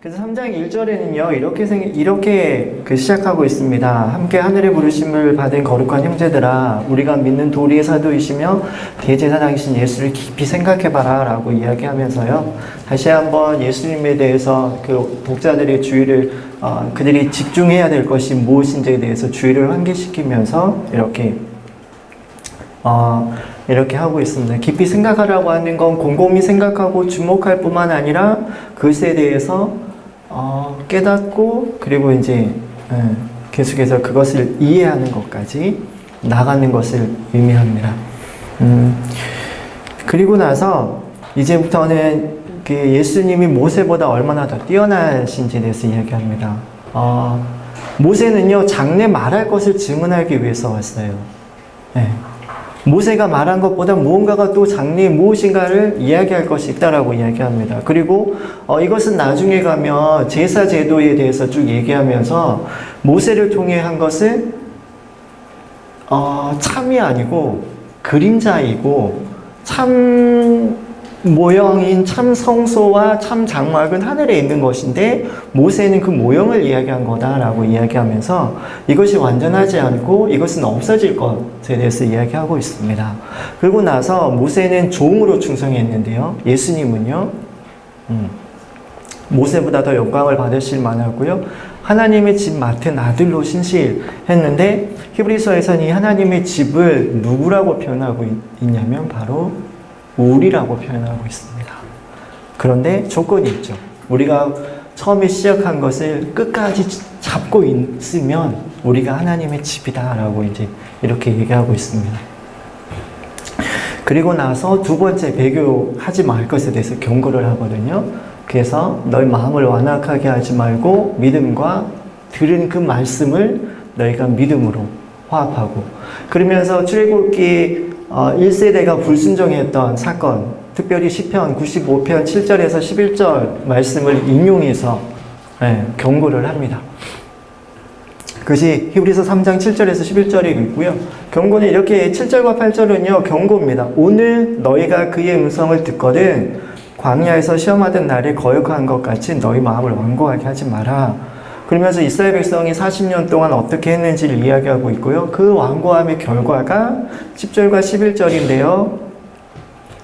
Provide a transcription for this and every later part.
그래서 3장 1절에는요, 이렇게 시작하고 있습니다. 함께 하늘의 부르심을 받은 거룩한 형제들아, 우리가 믿는 도리의 사도이시며 대제사장이신 예수를 깊이 생각해봐라 라고 이야기하면서요, 다시 한번 예수님에 대해서 그 독자들의 주의를, 그들이 집중해야 될 것이 무엇인지에 대해서 주의를 환기시키면서 이렇게 하고 있습니다. 깊이 생각하라고 하는 건 곰곰이 생각하고 주목할 뿐만 아니라 그것에 대해서 깨닫고, 그리고 이제 계속해서 그것을 이해하는 것까지 나가는 것을 의미합니다. 그리고 나서 이제부터는 그 예수님이 모세보다 얼마나 더 뛰어나신지에 대해서 이야기합니다. 모세는요, 장래 말할 것을 증언하기 위해서 왔어요. 모세가 말한 것보다 무언가가 또 장래에 무엇인가를 이야기할 것이 있다라고 이야기합니다. 그리고 이것은 나중에 가면 제사 제도에 대해서 쭉 얘기하면서 모세를 통해 한 것은 참이 아니고 그림자이고, 참 모형인 참 성소와 참 장막은 하늘에 있는 것인데 모세는 그 모형을 이야기한 거다라고 이야기하면서 이것이 완전하지 않고 이것은 없어질 것에 대해서 이야기하고 있습니다. 그리고 나서 모세는 종으로 충성했는데요, 예수님은요, 모세보다 더 영광을 받으실 만하고요, 하나님의 집 맡은 아들로 신실했는데, 히브리서에서는 이 하나님의 집을 누구라고 표현하고 있냐면 바로 우리라고 표현하고 있습니다. 그런데 조건이 있죠. 우리가 처음에 시작한 것을 끝까지 잡고 있으면 우리가 하나님의 집이다 라고 이제 이렇게 얘기하고 있습니다. 그리고 나서 두 번째, 배교하지 말 것에 대해서 경고를 하거든요. 그래서 너희 마음을 완악하게 하지 말고 믿음과 들은 그 말씀을 너희가 믿음으로 화합하고, 그러면서 출애굽기 1세대가 불순종했던 사건, 특별히 시편 95편 7절에서 11절 말씀을 인용해서 경고를 합니다. 그것이 히브리서 3장 7절에서 11절에 있고요. 경고는 이렇게 7절과 8절은요, 경고입니다. 오늘 너희가 그의 음성을 듣거든 광야에서 시험하던 날에 거역한 것 같이 너희 마음을 완고하게 하지 마라. 그러면서 이스라엘 백성이 40년 동안 어떻게 했는지를 이야기하고 있고요. 그 완고함의 결과가 10절과 11절인데요.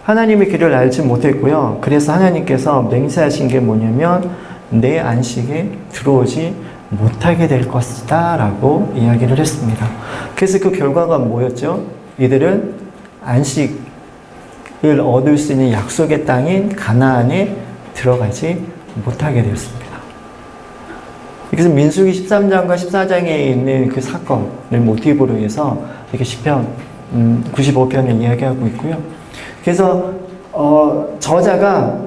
하나님의 길을 알지 못했고요. 그래서 하나님께서 맹세하신 게 뭐냐면 내 안식에 들어오지 못하게 될 것이다 라고 이야기를 했습니다. 그래서 그 결과가 뭐였죠? 이들은 안식을 얻을 수 있는 약속의 땅인 가나안에 들어가지 못하게 되었습니다. 그래서 민수기 13장과 14장에 있는 그 사건을 모티브로 해서 이렇게 시편 95편을 이야기하고 있고요. 그래서 저자가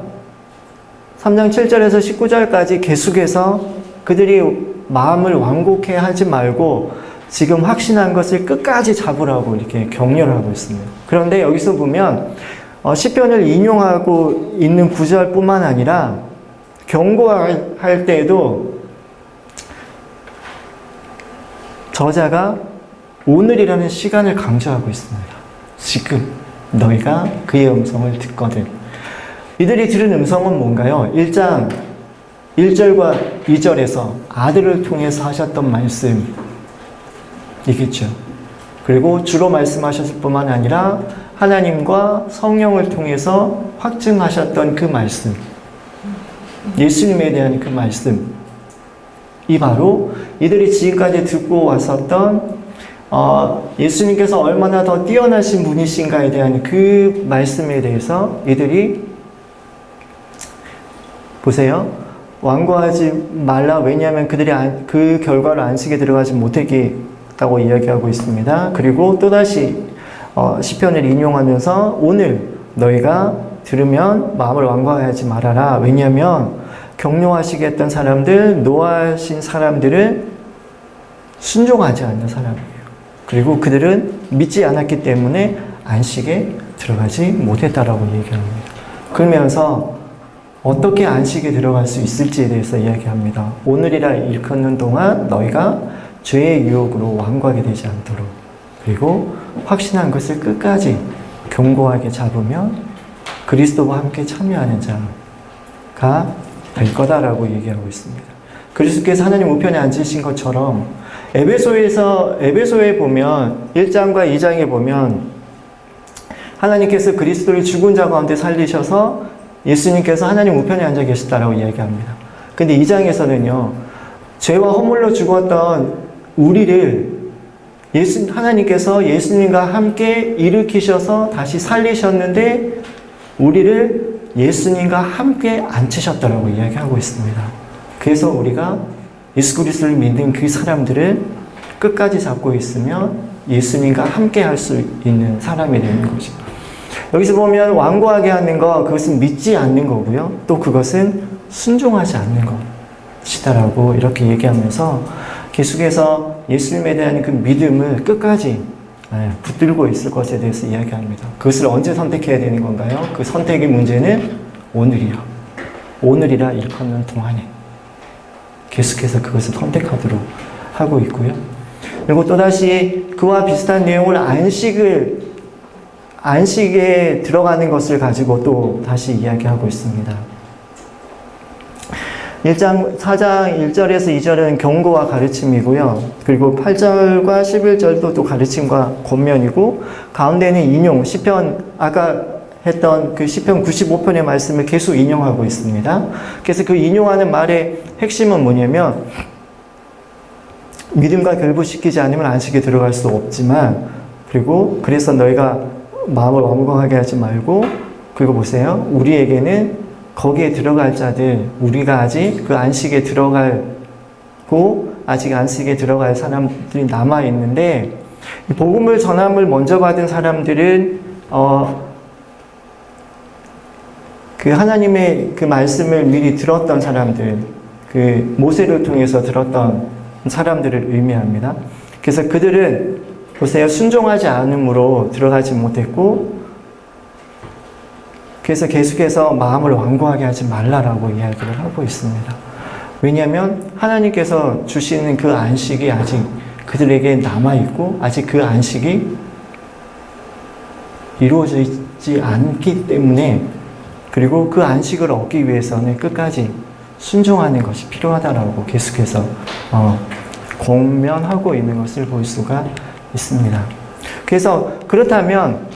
3장 7절에서 19절까지 계속해서 그들이 마음을 완곡해 하지 말고 지금 확신한 것을 끝까지 잡으라고 이렇게 격려를 하고 있습니다. 그런데 여기서 보면 시편을 인용하고 있는 구절뿐만 아니라 경고할 때에도 저자가 오늘이라는 시간을 강조하고 있습니다. 지금 너희가 그의 음성을 듣거든. 이들이 들은 음성은 뭔가요? 1장 1절과 2절에서 아들을 통해서 하셨던 말씀이겠죠. 그리고 주로 말씀하셨을 뿐만 아니라 하나님과 성령을 통해서 확증하셨던 그 말씀, 예수님에 대한 그 말씀, 이 바로 이들이 지금까지 듣고 왔었던 예수님께서 얼마나 더 뛰어나신 분이신가에 대한 그 말씀에 대해서 이들이 보세요. 완고하지 말라. 왜냐하면 그들이 그 결과를 안식에 들어가지 못했다고 이야기하고 있습니다. 그리고 또다시 시편을 인용하면서 오늘 너희가 들으면 마음을 완고하지 말아라. 왜냐하면 격려하시겠던 사람들, 노하신 사람들은 순종하지 않는 사람이에요. 그리고 그들은 믿지 않았기 때문에 안식에 들어가지 못했다라고 얘기합니다. 그러면서 어떻게 안식에 들어갈 수 있을지에 대해서 이야기합니다. 오늘이라 일컫는 동안 너희가 죄의 유혹으로 완고하게 되지 않도록, 그리고 확신한 것을 끝까지 견고하게 잡으면 그리스도와 함께 참여하는 자가 될 거다라고 얘기하고 있습니다. 그리스도께서 하나님 우편에 앉으신 것처럼 에베소에 보면 1장과 2장에 보면 하나님께서 그리스도를 죽은 자 가운데 살리셔서 예수님께서 하나님 우편에 앉아 계시다라고 이야기합니다. 근데 2장에서는요, 죄와 허물로 죽었던 우리를 하나님께서 예수님과 함께 일으키셔서 다시 살리셨는데 우리를 예수님과 함께 앉히셨다라고 이야기하고 있습니다. 그래서 우리가 예수 그리스도를 믿는 그 사람들을 끝까지 잡고 있으면 예수님과 함께 할 수 있는 사람이 되는 거죠. 여기서 보면 완고하게 하는 거, 그것은 믿지 않는 거고요. 또 그것은 순종하지 않는 것이다라고 이렇게 얘기하면서 계속해서 예수님에 대한 그 믿음을 끝까지 붙들고 있을 것에 대해서 이야기합니다. 그것을 언제 선택해야 되는 건가요? 그 선택의 문제는 오늘이요. 오늘이라 일컫는 동안에 계속해서 그것을 선택하도록 하고 있고요. 그리고 또다시 그와 비슷한 내용을 안식에 들어가는 것을 가지고 또 다시 이야기하고 있습니다. 4장 1절에서 2절은 경고와 가르침이고요. 그리고 8절과 11절도 또 가르침과 권면이고, 가운데는 인용, 아까 했던 그 시편 95편의 말씀을 계속 인용하고 있습니다. 그래서 그 인용하는 말의 핵심은 뭐냐면, 믿음과 결부시키지 않으면 안식에 들어갈 수 없지만, 그래서 너희가 마음을 완고하게 하지 말고, 그리고 보세요. 우리에게는 거기에 들어갈 자들, 우리가 아직 그 안식에 아직 안식에 들어갈 사람들이 남아있는데, 복음을 전함을 먼저 받은 사람들은, 그 하나님의 그 말씀을 미리 들었던 사람들, 그 모세를 통해서 들었던 사람들을 의미합니다. 그래서 그들은, 보세요. 순종하지 않음으로 들어가지 못했고, 그래서 계속해서 마음을 완고하게 하지 말라라고 이야기를 하고 있습니다. 왜냐하면 하나님께서 주시는 그 안식이 아직 그들에게 남아있고 아직 그 안식이 이루어지지 않기 때문에, 그리고 그 안식을 얻기 위해서는 끝까지 순종하는 것이 필요하다라고 계속해서 권면하고 있는 것을 볼 수가 있습니다. 그래서 그렇다면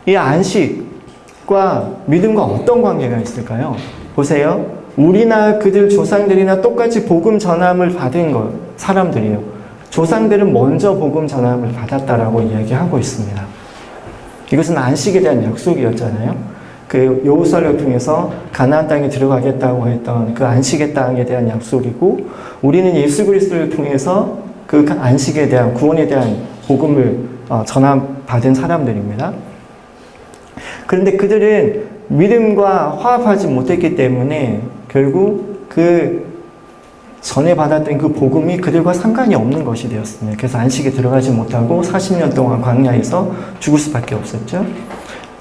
이 안식과 믿음과 어떤 관계가 있을까요? 보세요. 우리나 그들 조상들이나 똑같이 복음 전함을 받은 사람들이에요. 조상들은 먼저 복음 전함을 받았다라고 이야기하고 있습니다. 이것은 안식에 대한 약속이었잖아요. 그 여호수아를 통해서 가나안 땅에 들어가겠다고 했던 그 안식의 땅에 대한 약속이고, 우리는 예수 그리스도를 통해서 그 안식에 대한 구원에 대한 복음을 전함받은 사람들입니다. 그런데 그들은 믿음과 화합하지 못했기 때문에 결국 그 전에 받았던 그 복음이 그들과 상관이 없는 것이 되었습니다. 그래서 안식에 들어가지 못하고 40년 동안 광야에서 죽을 수밖에 없었죠.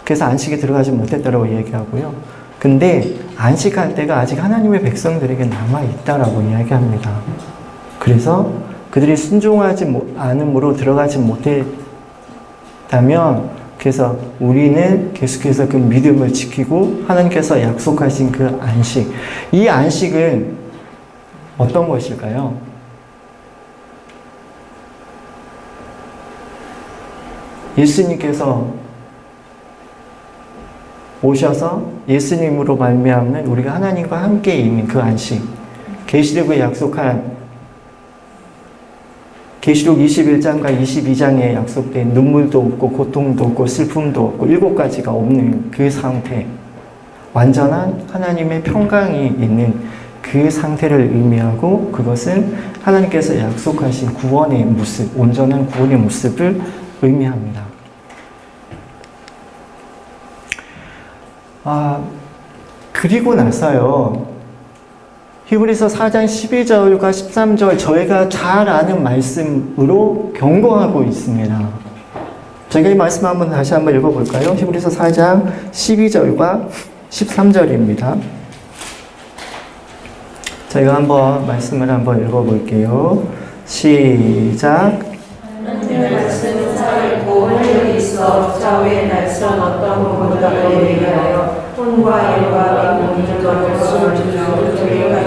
그래서 안식에 들어가지 못했다고 얘기하고요. 근데 안식할 때가 아직 하나님의 백성들에게 남아있다라고 이야기합니다. 그래서 그들이 순종하지 않음으로 들어가지 못했다면, 그래서 우리는 계속해서 그 믿음을 지키고 하나님께서 약속하신 그 안식, 이 안식은 어떤 것일까요? 예수님께서 오셔서 예수님으로 말미암는 우리가 하나님과 함께 있는 그 안식, 계시록에 약속한 계시록 21장과 22장에 약속된 눈물도 없고 고통도 없고 슬픔도 없고 7가지가 없는 그 상태, 완전한 하나님의 평강이 있는 그 상태를 의미하고, 그것은 하나님께서 약속하신 구원의 모습, 온전한 구원의 모습을 의미합니다. 그리고 나서요, 히브리서 4장 12절과 13절 저희가 잘 아는 말씀으로 경고하고 있습니다. 저희가 이 말씀 다시 한번 읽어볼까요? 히브리서 4장 12절과 13절입니다. 저희가 한번 말씀을 한번 읽어볼게요. 시작. 하나님의 말씀은 살아있고 활력이 있어 좌우의 날선 어떤 것보다도 예리하여 혼과 일과 맹목과 것을 주고 저희가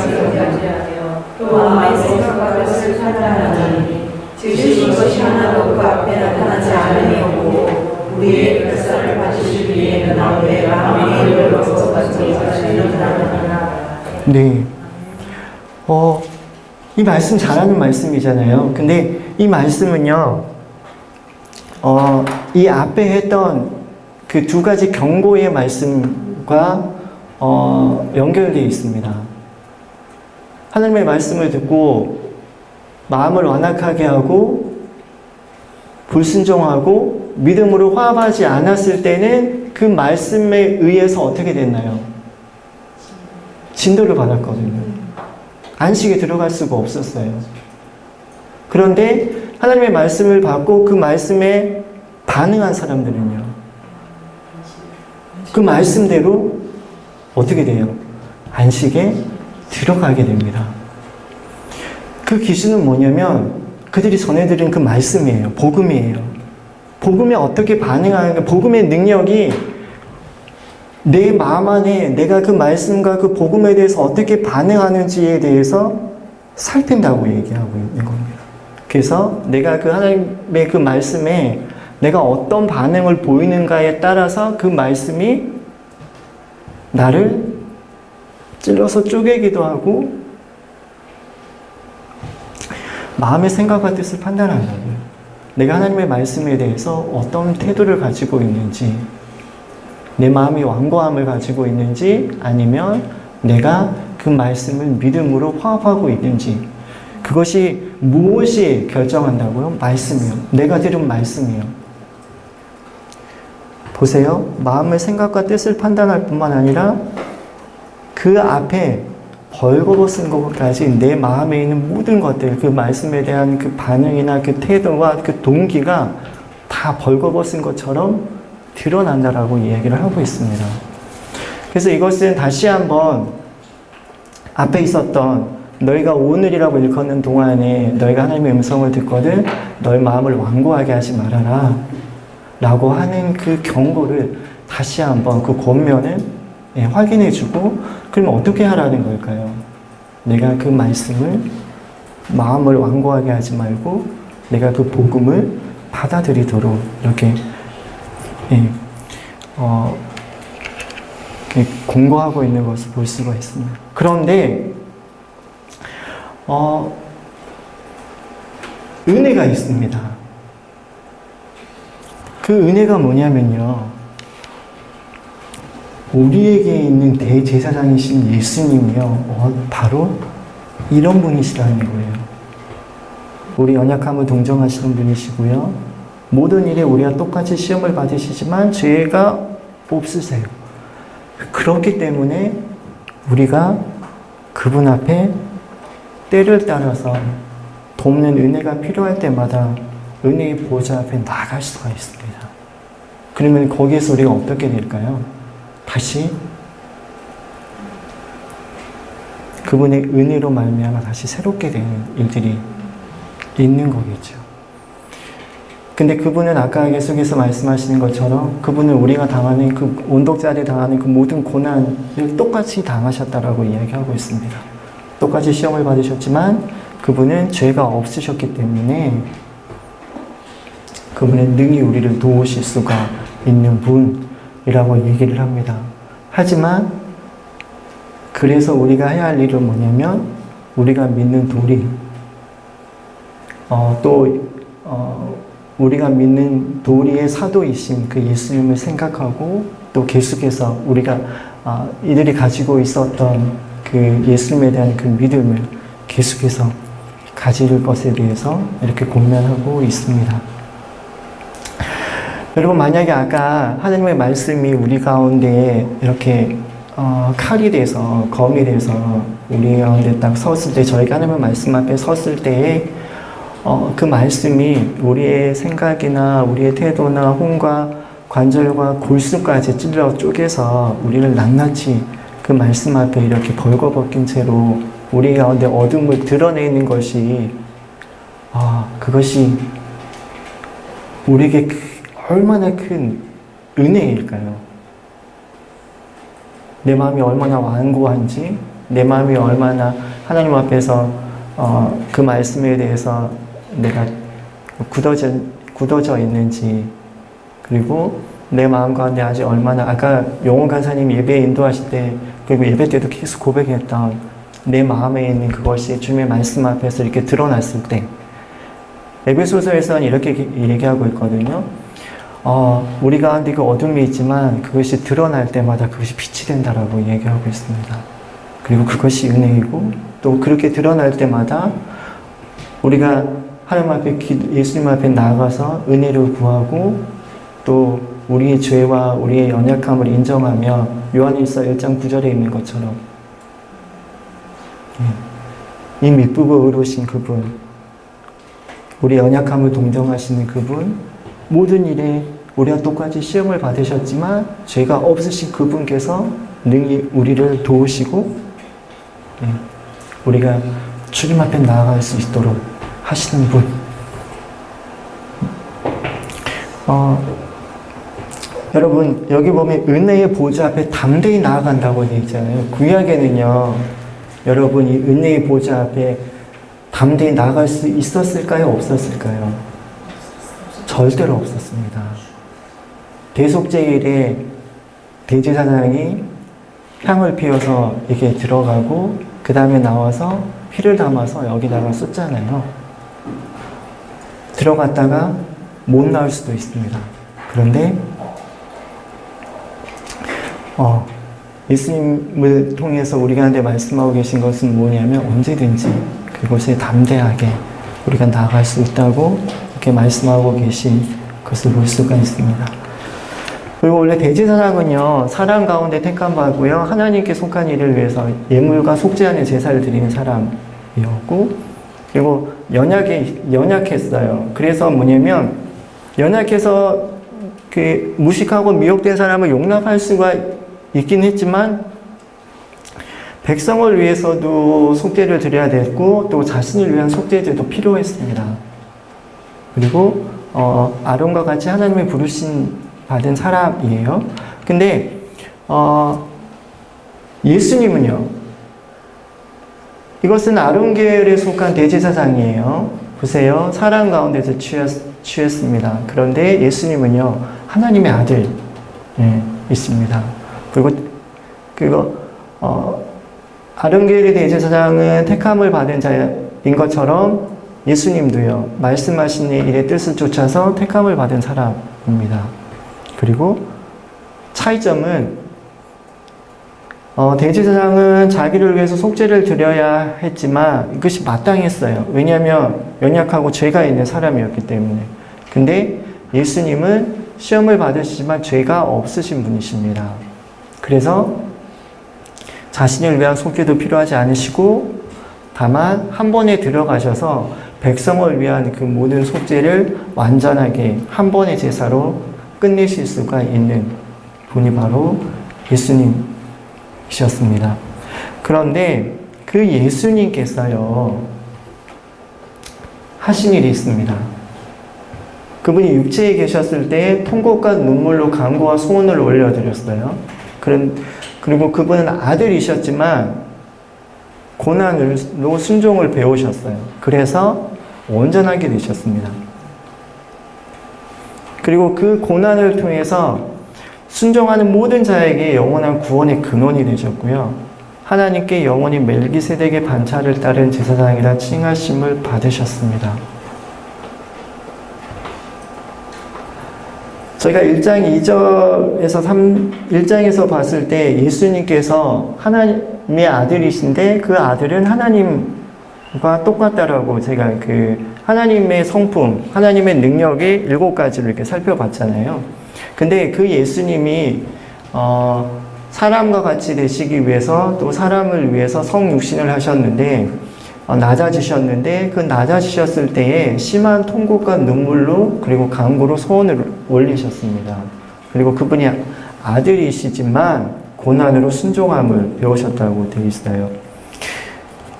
마음의 생각과 뜻을 판단하니 지으신 것이 하나도 그 앞에 나타나지 않으니없고 우리의 결사를 받으실 위에는 아무의 마음의 일로서 같은 것을 일어나느니라. 네. 이 말씀 잘하는 말씀이잖아요. 근데 이 말씀은요, 이 앞에 했던 그 두 가지 경고의 말씀과 연결되어 있습니다. 하나님의 말씀을 듣고 마음을 완악하게 하고 불순종하고 믿음으로 화합하지 않았을 때는 그 말씀에 의해서 어떻게 됐나요? 진도를 받았거든요. 안식에 들어갈 수가 없었어요. 그런데 하나님의 말씀을 받고 그 말씀에 반응한 사람들은요, 그 말씀대로 어떻게 돼요? 안식에 들어가게 됩니다. 그 기준은 뭐냐면 그들이 전해드린 그 말씀이에요. 복음이에요. 복음에 어떻게 반응하는가, 복음의 능력이 내 마음 안에 내가 그 말씀과 그 복음에 대해서 어떻게 반응하는지에 대해서 살핀다고 얘기하고 있는 겁니다. 그래서 내가 그 하나님의 그 말씀에 내가 어떤 반응을 보이는가에 따라서 그 말씀이 나를 찔러서 쪼개기도 하고 마음의 생각과 뜻을 판단하는 거예요. 내가 하나님의 말씀에 대해서 어떤 태도를 가지고 있는지, 내 마음이 완고함을 가지고 있는지, 아니면 내가 그 말씀을 믿음으로 화합하고 있는지, 그것이 무엇이 결정한다고요? 말씀이요. 내가 들은 말씀이요. 보세요. 마음의 생각과 뜻을 판단할 뿐만 아니라 그 앞에 벌거벗은 것까지 내 마음에 있는 모든 것들, 그 말씀에 대한 그 반응이나 그 태도와 그 동기가 다 벌거벗은 것처럼 드러난다라고 이야기를 하고 있습니다. 그래서 이것은 다시 한번 앞에 있었던 너희가 오늘이라고 일컫는 동안에 너희가 하나님의 음성을 듣거든 너희 마음을 완고하게 하지 말아라 라고 하는 그 경고를 다시 한번 그 권면을 확인해주고, 그러면 어떻게 하라는 걸까요? 내가 그 말씀을 마음을 완고하게 하지 말고 내가 그 복음을 받아들이도록 이렇게 공고하고 있는 것을 볼 수가 있습니다. 그런데 은혜가 있습니다. 그 은혜가 뭐냐면요, 우리에게 있는 대제사장이신 예수님이요, 바로 이런 분이시라는 거예요. 우리 연약함을 동정하시는 분이시고요, 모든 일에 우리와 똑같이 시험을 받으시지만 죄가 없으세요. 그렇기 때문에 우리가 그분 앞에 때를 따라서 돕는 은혜가 필요할 때마다 은혜의 보좌 앞에 나아갈 수가 있습니다. 그러면 거기에서 우리가 어떻게 될까요? 다시 그분의 은혜로 말미암아 다시 새롭게 되는 일들이 있는 거겠죠. 근데 그분은 아까 계속해서 말씀하시는 것처럼 그분은 우리가 당하는 그 온독자들이 당하는 그 모든 고난을 똑같이 당하셨다라고 이야기하고 있습니다. 똑같이 시험을 받으셨지만 그분은 죄가 없으셨기 때문에 그분은 능히 우리를 도우실 수가 있는 분이라고 얘기를 합니다. 하지만 그래서 우리가 해야 할 일은 뭐냐면 우리가 믿는 도리, 우리가 믿는 도리의 사도이신 그 예수님을 생각하고 또 계속해서 우리가 이들이 가지고 있었던 그 예수님에 대한 그 믿음을 계속해서 가질 것에 대해서 이렇게 권면하고 있습니다. 여러분, 만약에 아까 하나님의 말씀이 우리 가운데 이렇게 칼이 돼서, 검이 돼서 우리 가운데 딱 섰을 때, 저희가 하나님의 말씀 앞에 섰을 때에 그 말씀이 우리의 생각이나 우리의 태도나 혼과 관절과 골수까지 찔러 쪼개서 우리를 낱낱이 그 말씀 앞에 이렇게 벌거벗긴 채로 우리 가운데 어둠을 드러내는 것이 그것이 우리에게 얼마나 큰 은혜일까요? 내 마음이 얼마나 완고한지, 내 마음이 얼마나 하나님 앞에서 그 말씀에 대해서 내가 굳어져 있는지, 그리고 내 마음 가운데 아직 얼마나, 아까 용원 간사님이 예배 인도하실 때, 그리고 예배 때도 계속 고백했던 내 마음에 있는 그것이 주님의 말씀 앞에서 이렇게 드러났을 때, 에베소서에서는 이렇게 얘기하고 있거든요. 우리 가운데 그 어둠이 있지만 그것이 드러날 때마다 그것이 빛이 된다라고 얘기하고 있습니다. 그리고 그것이 은혜이고, 또 그렇게 드러날 때마다 우리가 하나님 앞에 예수님 앞에 나아가서 은혜를 구하고, 또 우리의 죄와 우리의 연약함을 인정하며, 요한일서 1장 9절에 있는 것처럼 이 미쁘고 의로우신 그분, 우리 연약함을 동정하시는 그분, 모든 일에 우리와 똑같이 시험을 받으셨지만 죄가 없으신 그분께서 능히 우리를 도우시고 우리가 주님 앞에 나아갈 수 있도록 하시는 분. 여러분, 여기 보면 은혜의 보좌 앞에 담대히 나아간다고 되어 있잖아요. 구약에는요, 여러분, 이 은혜의 보좌 앞에 담대히 나아갈 수 있었을까요? 없었을까요? 절대로 없었습니다. 대속제일에 대제사장이 향을 피워서 이렇게 들어가고, 그 다음에 나와서 피를 담아서 여기다가 쏟잖아요. 들어갔다가 못 나올 수도 있습니다. 그런데 예수님을 통해서 우리 가운데 말씀하고 계신 것은 뭐냐면, 언제든지 그곳에 담대하게 우리가 나아갈 수 있다고 이렇게 말씀하고 계신 것을 볼 수가 있습니다. 그리고 원래 대제사장은요, 사람 가운데 택함받고요, 하나님께 속한 일을 위해서 예물과 속죄하는 제사를 드리는 사람이었고, 그리고 연약했어요. 그래서 뭐냐면, 연약해서 그 무식하고 미혹된 사람을 용납할 수가 있긴 했지만, 백성을 위해서도 속죄를 드려야 됐고, 또 자신을 위한 속죄제도 필요했습니다. 그리고 아론과 같이 하나님의 부르심 받은 사람이에요. 근데 예수님은요, 이것은 아론 계열에 속한 대제사장이에요. 보세요, 사람 가운데서 취했습니다. 그런데 예수님은요, 하나님의 아들 있습니다. 그리고 아론 계열의 대제사장은 택함을 받은 자인 것처럼 예수님도요, 말씀하신 일의 뜻을 쫓아서 택함을 받은 사람입니다. 그리고 차이점은 대제사장은 자기를 위해서 속죄를 드려야 했지만 이것이 마땅했어요. 왜냐하면 연약하고 죄가 있는 사람이었기 때문에. 근데 예수님은 시험을 받으시지만 죄가 없으신 분이십니다. 그래서 자신을 위한 속죄도 필요하지 않으시고, 다만 한 번에 들어가셔서 백성을 위한 그 모든 속죄를 완전하게 한 번의 제사로 끝내실 수가 있는 분이 바로 예수님이셨습니다. 그런데 그 예수님께서요, 하신 일이 있습니다. 그분이 육체에 계셨을 때 통곡과 눈물로 간구와 소원을 올려드렸어요. 그리고 그분은 아들이셨지만 고난으로 순종을 배우셨어요. 그래서 온전하게 되셨습니다. 그리고 그 고난을 통해서 순종하는 모든 자에게 영원한 구원의 근원이 되셨고요. 하나님께 영원히 멜기세덱의 반차를 따른 제사장이라 칭하심을 받으셨습니다. 저희가 1장 2절에서 1장에서 봤을 때 예수님께서 하나님의 아들이신데 그 아들은 하나님과 똑같다라고 제가 그 하나님의 성품, 하나님의 능력의 7가지를 이렇게 살펴봤잖아요. 근데 그 예수님이 사람과 같이 되시기 위해서, 또 사람을 위해서 성육신을 하셨는데 낮아지셨는데, 그 낮아지셨을 때에 심한 통곡과 눈물로, 그리고 간구로 소원을 올리셨습니다. 그리고 그분이 아들이시지만 고난으로 순종함을 배우셨다고 되어 있어요.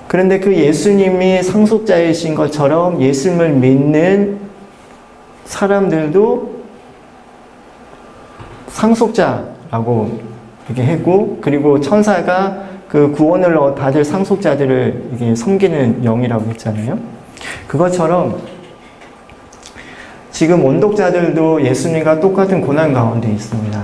그런데 그 예수님이 상속자이신 것처럼 예수님을 믿는 사람들도 상속자라고 이렇게 했고, 그리고 천사가 그 구원을 받을 상속자들을 이게 섬기는 영이라고 했잖아요. 그것처럼 지금 원독자들도 예수님과 똑같은 고난 가운데 있습니다.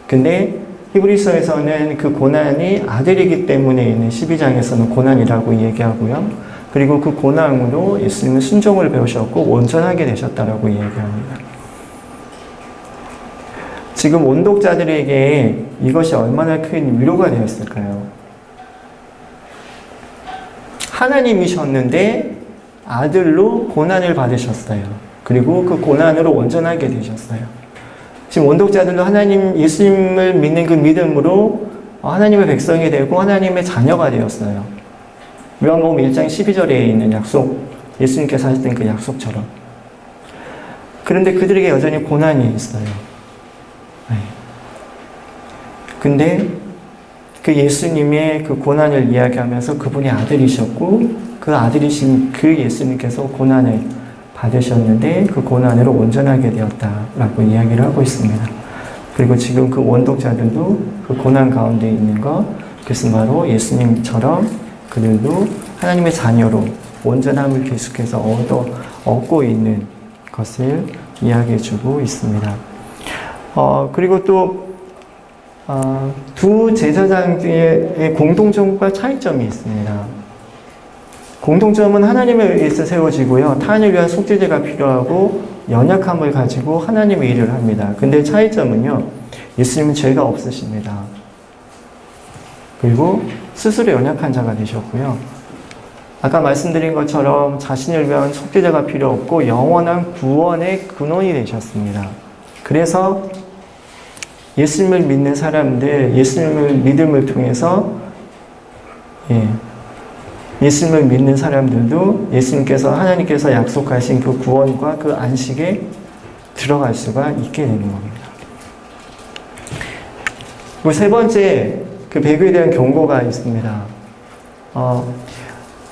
근데 히브리서에서는 그 고난이 아들이기 때문에 있는 12장에서는 고난이라고 얘기하고요. 그리고 그 고난으로 예수님은 순종을 배우셨고 온전하게 되셨다라고 얘기합니다. 지금 원독자들에게 이것이 얼마나 큰 위로가 되었을까요? 하나님이셨는데 아들로 고난을 받으셨어요. 그리고 그 고난으로 온전하게 되셨어요. 지금 원독자들도 하나님, 예수님을 믿는 그 믿음으로 하나님의 백성이 되고 하나님의 자녀가 되었어요. 요한복음 1장 12절에 있는 약속, 예수님께서 하셨던 그 약속처럼. 그런데 그들에게 여전히 고난이 있어요. 근데 그 예수님의 그 고난을 이야기하면서 그분이 아들이셨고 그 아들이신 그 예수님께서 고난을 받으셨는데 그 고난으로 온전하게 되었다라고 이야기를 하고 있습니다. 그리고 지금 그 원독자들도 그 고난 가운데 있는 것, 그것은 바로 예수님처럼 그들도 하나님의 자녀로 온전함을 계속해서 얻고 있는 것을 이야기해주고 있습니다. 그리고 또 두 제사장의 공통점과 차이점이 있습니다. 공통점은 하나님에 의해서 세워지고요. 타인을 위한 속죄제가 필요하고 연약함을 가지고 하나님의 일을 합니다. 근데 차이점은요. 예수님은 죄가 없으십니다. 그리고 스스로 연약한 자가 되셨고요. 아까 말씀드린 것처럼 자신을 위한 속죄제가 필요 없고 영원한 구원의 근원이 되셨습니다. 그래서 예수님을 믿는 사람들, 예수님을 믿음을 통해서 예수님을 믿는 사람들도 예수님께서 하나님께서 약속하신 그 구원과 그 안식에 들어갈 수가 있게 되는 겁니다. 그리고 세 번째, 그 배교에 대한 경고가 있습니다.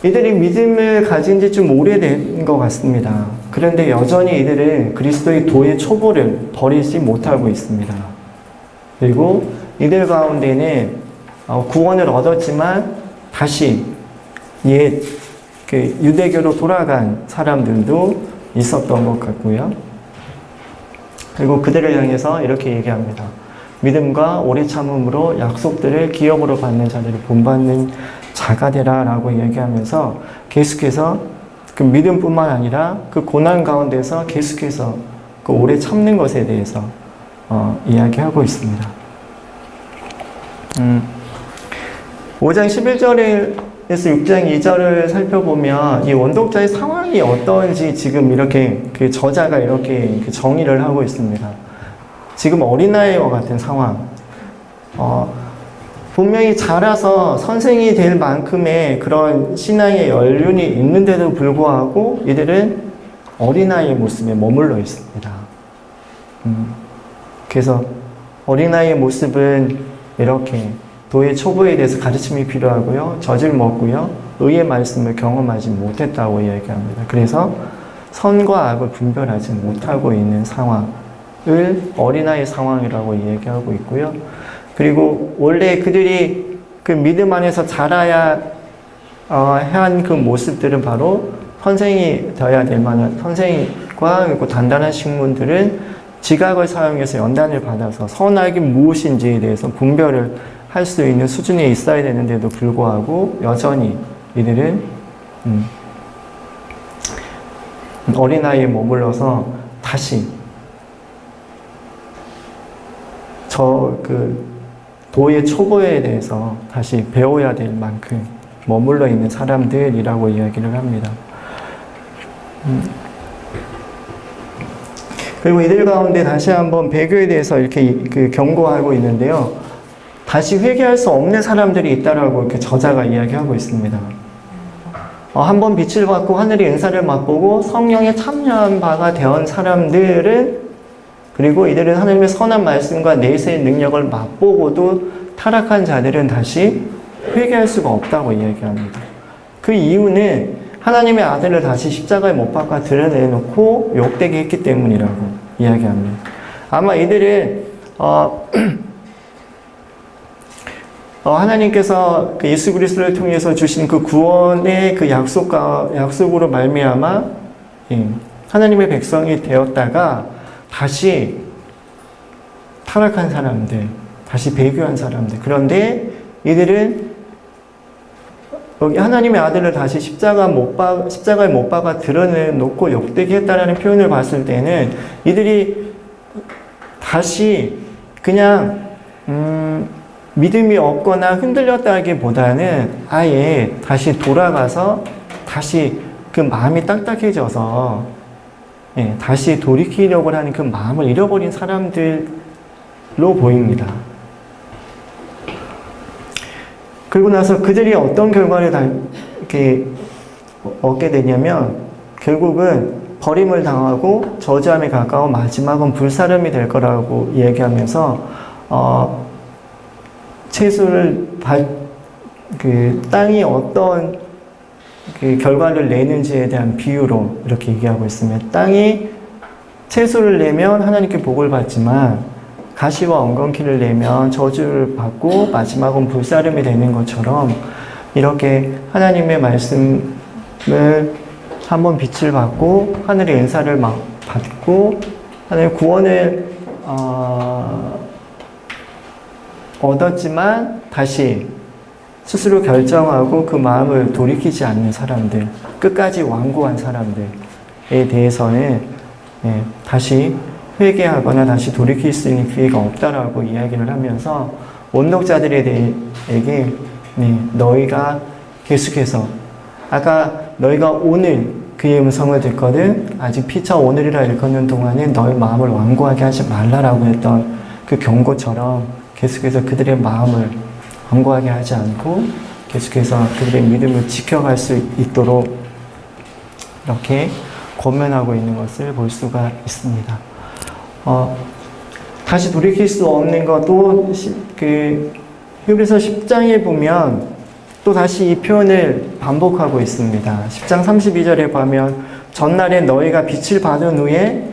이들이 믿음을 가진 지 좀 오래된 것 같습니다. 그런데 여전히 이들은 그리스도의 도의 초보를 버리지 못하고 있습니다. 그리고 이들 가운데는 구원을 얻었지만 다시 옛 그 유대교로 돌아간 사람들도 있었던 것 같고요. 그리고 그들을 향해서 이렇게 얘기합니다. 믿음과 오래 참음으로 약속들을 기업으로 받는 자들을 본받는 자가 되라 라고 얘기하면서 계속해서 그 믿음뿐만 아니라 그 고난 가운데서 계속해서 그 오래 참는 것에 대해서 이야기하고 있습니다. 5장 11절에서 6장 2절을 살펴보면 이 원독자의 상황이 어떤지 지금 이렇게 그 저자가 이렇게 정의를 하고 있습니다. 지금 어린아이와 같은 상황. 분명히 자라서 선생이 될 만큼의 그런 신앙의 연륜이 있는데도 불구하고 이들은 어린아이의 모습에 머물러 있습니다. 그래서 어린아이의 모습은 이렇게 도의 초보에 대해서 가르침이 필요하고요. 젖을 먹고요. 의의 말씀을 경험하지 못했다고 이야기합니다. 그래서 선과 악을 분별하지 못하고 있는 상황을 어린아이 상황이라고 이야기하고 있고요. 그리고 원래 그들이 그 믿음 안에서 자라야 한 그 모습들은 바로 선생이 되어야 될 만한 선생과 그리고 단단한 식문들은 지각을 사용해서 연단을 받아서 선악이 무엇인지에 대해서 분별을 할 수 있는 수준에 있어야 되는데도 불구하고 여전히 이들은 어린아이에 머물러서 다시 도의 초보에 대해서 다시 배워야 될 만큼 머물러 있는 사람들이라고 이야기를 합니다. 그리고 이들 가운데 다시 한번 배교에 대해서 이렇게 경고하고 있는데요. 다시 회개할 수 없는 사람들이 있다라고 이렇게 저자가 이야기하고 있습니다. 한번 빛을 받고 하늘의 은사를 맛보고 성령에 참여한 바가 되온 사람들은 그리고 이들은 하나님의 선한 말씀과 내세의 능력을 맛보고도 타락한 자들은 다시 회개할 수가 없다고 이야기합니다. 그 이유는 하나님의 아들을 다시 십자가에 못 박아 드러내놓고 욕되게 했기 때문이라고 이야기합니다. 아마 이들은 하나님께서 그 예수 그리스도를 통해서 주신 그 구원의 그 약속으로 말미암아 하나님의 백성이 되었다가 다시 타락한 사람들, 다시 배교한 사람들. 그런데 이들은 여기 하나님의 아들을 다시 십자가에 못 박아 드러내놓고 욕되게 했다라는 표현을 봤을 때는 이들이 다시 그냥 믿음이 없거나 흔들렸다기보다는 아예 다시 돌아가서 다시 그 마음이 딱딱해져서 다시 돌이키려고 하는 그 마음을 잃어버린 사람들로 보입니다. 그리고 나서 그들이 어떤 결과를 이렇게 얻게 되냐면 결국은 버림을 당하고 저주함에 가까워 마지막은 불사름이 될 거라고 얘기하면서 채소를 그 땅이 어떤 그 결과를 내는지에 대한 비유로 이렇게 얘기하고 있으면 땅이 채소를 내면 하나님께 복을 받지만 가시와 엉겅퀴를 내면 저주를 받고 마지막은 불사름이 되는 것처럼 이렇게 하나님의 말씀을 한번 빛을 받고 하늘의 은사를 받고 하나님의 구원을 얻었지만 다시 스스로 결정하고 그 마음을 돌이키지 않는 사람들, 끝까지 완고한 사람들에 대해서는 다시 회개하거나 다시 돌이킬 수 있는 기회가 없다라고 이야기를 하면서 원독자들에게 너희가 계속해서 아까 너희가 오늘 그의 음성을 듣거든 아직 피차 오늘이라 일컫는 동안에 너희 마음을 완고하게 하지 말라라고 했던 그 경고처럼 계속해서 그들의 마음을 완고하게 하지 않고 계속해서 그들의 믿음을 지켜갈 수 있도록 이렇게 권면하고 있는 것을 볼 수가 있습니다. 다시 돌이킬 수 없는 것도 그 히브리서 10장에 보면 또 다시 이 표현을 반복하고 있습니다. 10장 32절에 보면 전날에 너희가 빛을 받은 후에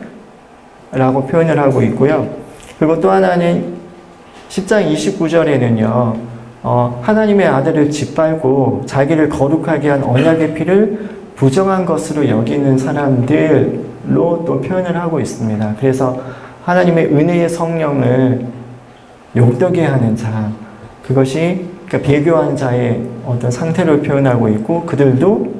라고 표현을 하고 있고요. 그리고 또 하나는 10장 29절에는요. 하나님의 아들을 짓밟고 자기를 거룩하게 한 언약의 피를 부정한 것으로 여기는 사람들로 또 표현을 하고 있습니다. 그래서 하나님의 은혜의 성령을 욕되게 하는 자, 그것이 그러니까 배교한 자의 어떤 상태를 표현하고 있고 그들도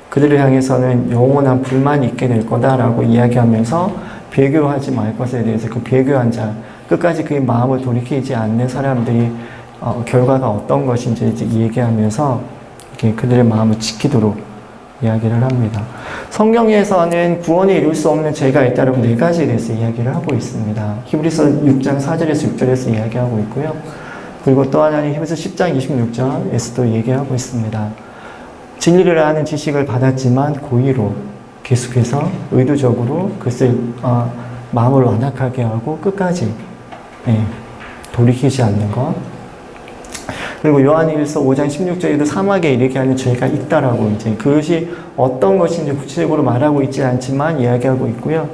그들을 향해서는 영원한 불만이 있게 될 거다라고 이야기하면서 배교하지 말 것에 대해서 그 배교한 자, 끝까지 그의 마음을 돌이키지 않는 사람들이 결과가 어떤 것인지 얘기하면서 이렇게 그들의 마음을 지키도록 이야기를 합니다. 성경에서는 구원에 이룰 수 없는 죄가 있다라고 4가지에 대해서 이야기를 하고 있습니다. 히브리서 6장 4절에서 6절에서 이야기하고 있고요. 그리고 또 하나는 히브리서 10장 26절에서도 얘기하고 있습니다. 진리를 아는 지식을 받았지만 고의로 계속해서 의도적으로 그것을 마음을 완악하게 하고 끝까지 돌이키지 않는 것. 그리고 요한일서 5장 16절에도 사막에 이르게 하는 죄가 있다라고 이제 그것이 어떤 것인지 구체적으로 말하고 있지 않지만 이야기하고 있고요.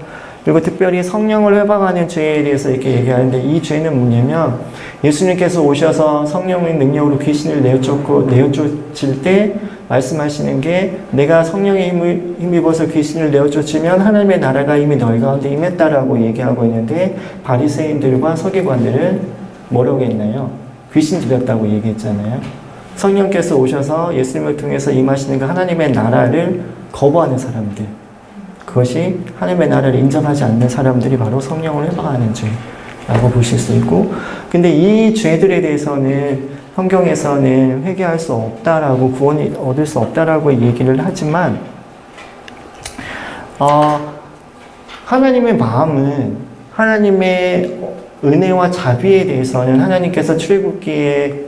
그리고 특별히 성령을 회방하는 죄에 대해서 이렇게 얘기하는데 이 죄는 뭐냐면 예수님께서 오셔서 성령의 능력으로 귀신을 내어쫓을 때 말씀하시는 게 내가 성령의 힘을 힘입어서 귀신을 내어쫓으면 하나님의 나라가 이미 너희 가운데 임했다라고 얘기하고 있는데 바리새인들과 서기관들은 뭐라고 했나요? 귀신 들렸다고 얘기했잖아요. 성령께서 오셔서 예수님을 통해서 임하시는 그 하나님의 나라를 거부하는 사람들, 그것이 하나님의 나라를 인정하지 않는 사람들이 바로 성령을 회방하는 죄라고 보실 수 있고, 근데 이 죄들에 대해서는 성경에서는 회개할 수 없다라고 구원이 얻을 수 없다라고 얘기를 하지만 하나님의 마음은 하나님의 은혜와 자비에 대해서는 하나님께서 출애굽기에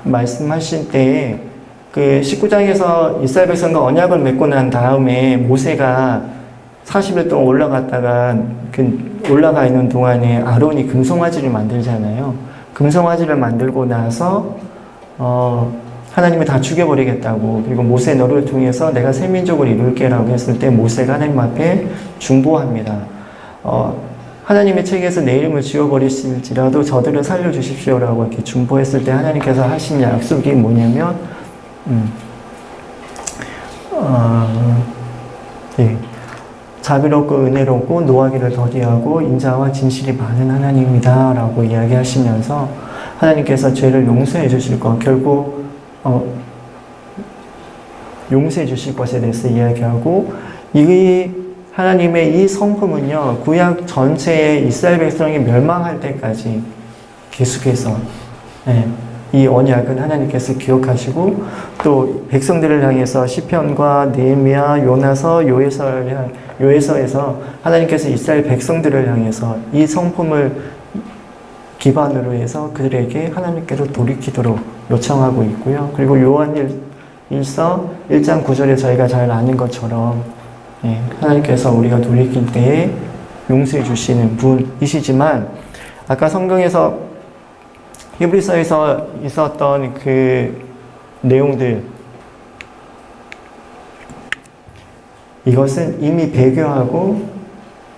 말씀하실 때 그 19장에서 이스라엘 백성과 언약을 맺고 난 다음에 모세가 40일 동안 올라갔다가 올라가 있는 동안에 아론이 금송아지를 만들잖아요. 금송아지를 만들고 나서 하나님이 다 죽여버리겠다고, 그리고 모세 너를 통해서 내가 새 민족을 이룰게라고 했을 때 모세가 하나님 앞에 중보합니다. 하나님의 책에서 내 이름을 지워버리실지라도 저들을 살려주십시오라고 이렇게 중보했을 때 하나님께서 하신 약속이 뭐냐면, 예. 자비롭고 은혜롭고 노하기를 더디하고 인자와 진실이 많은 하나님이다 라고 이야기하시면서 하나님께서 죄를 용서해 주실 것, 결국 용서해 주실 것에 대해서 이야기하고, 이 하나님의 이 성품은요, 구약 전체의 이스라엘 백성이 멸망할 때까지 계속해서, 예, 이 언약은 하나님께서 기억하시고, 또 백성들을 향해서 시편과 느헤미야, 요나서, 요에서에서 하나님께서 이스라엘 백성들을 향해서 이 성품을 기반으로 해서 그들에게 하나님께로 돌이키도록 요청하고 있고요. 그리고 요한일서 1장 9절에 저희가 잘 아는 것처럼, 예, 하나님께서 우리가 돌이킬 때에 용서해 주시는 분이시지만, 아까 성경에서 히브리서에서 있었던 그 내용들, 이것은 이미 배교하고,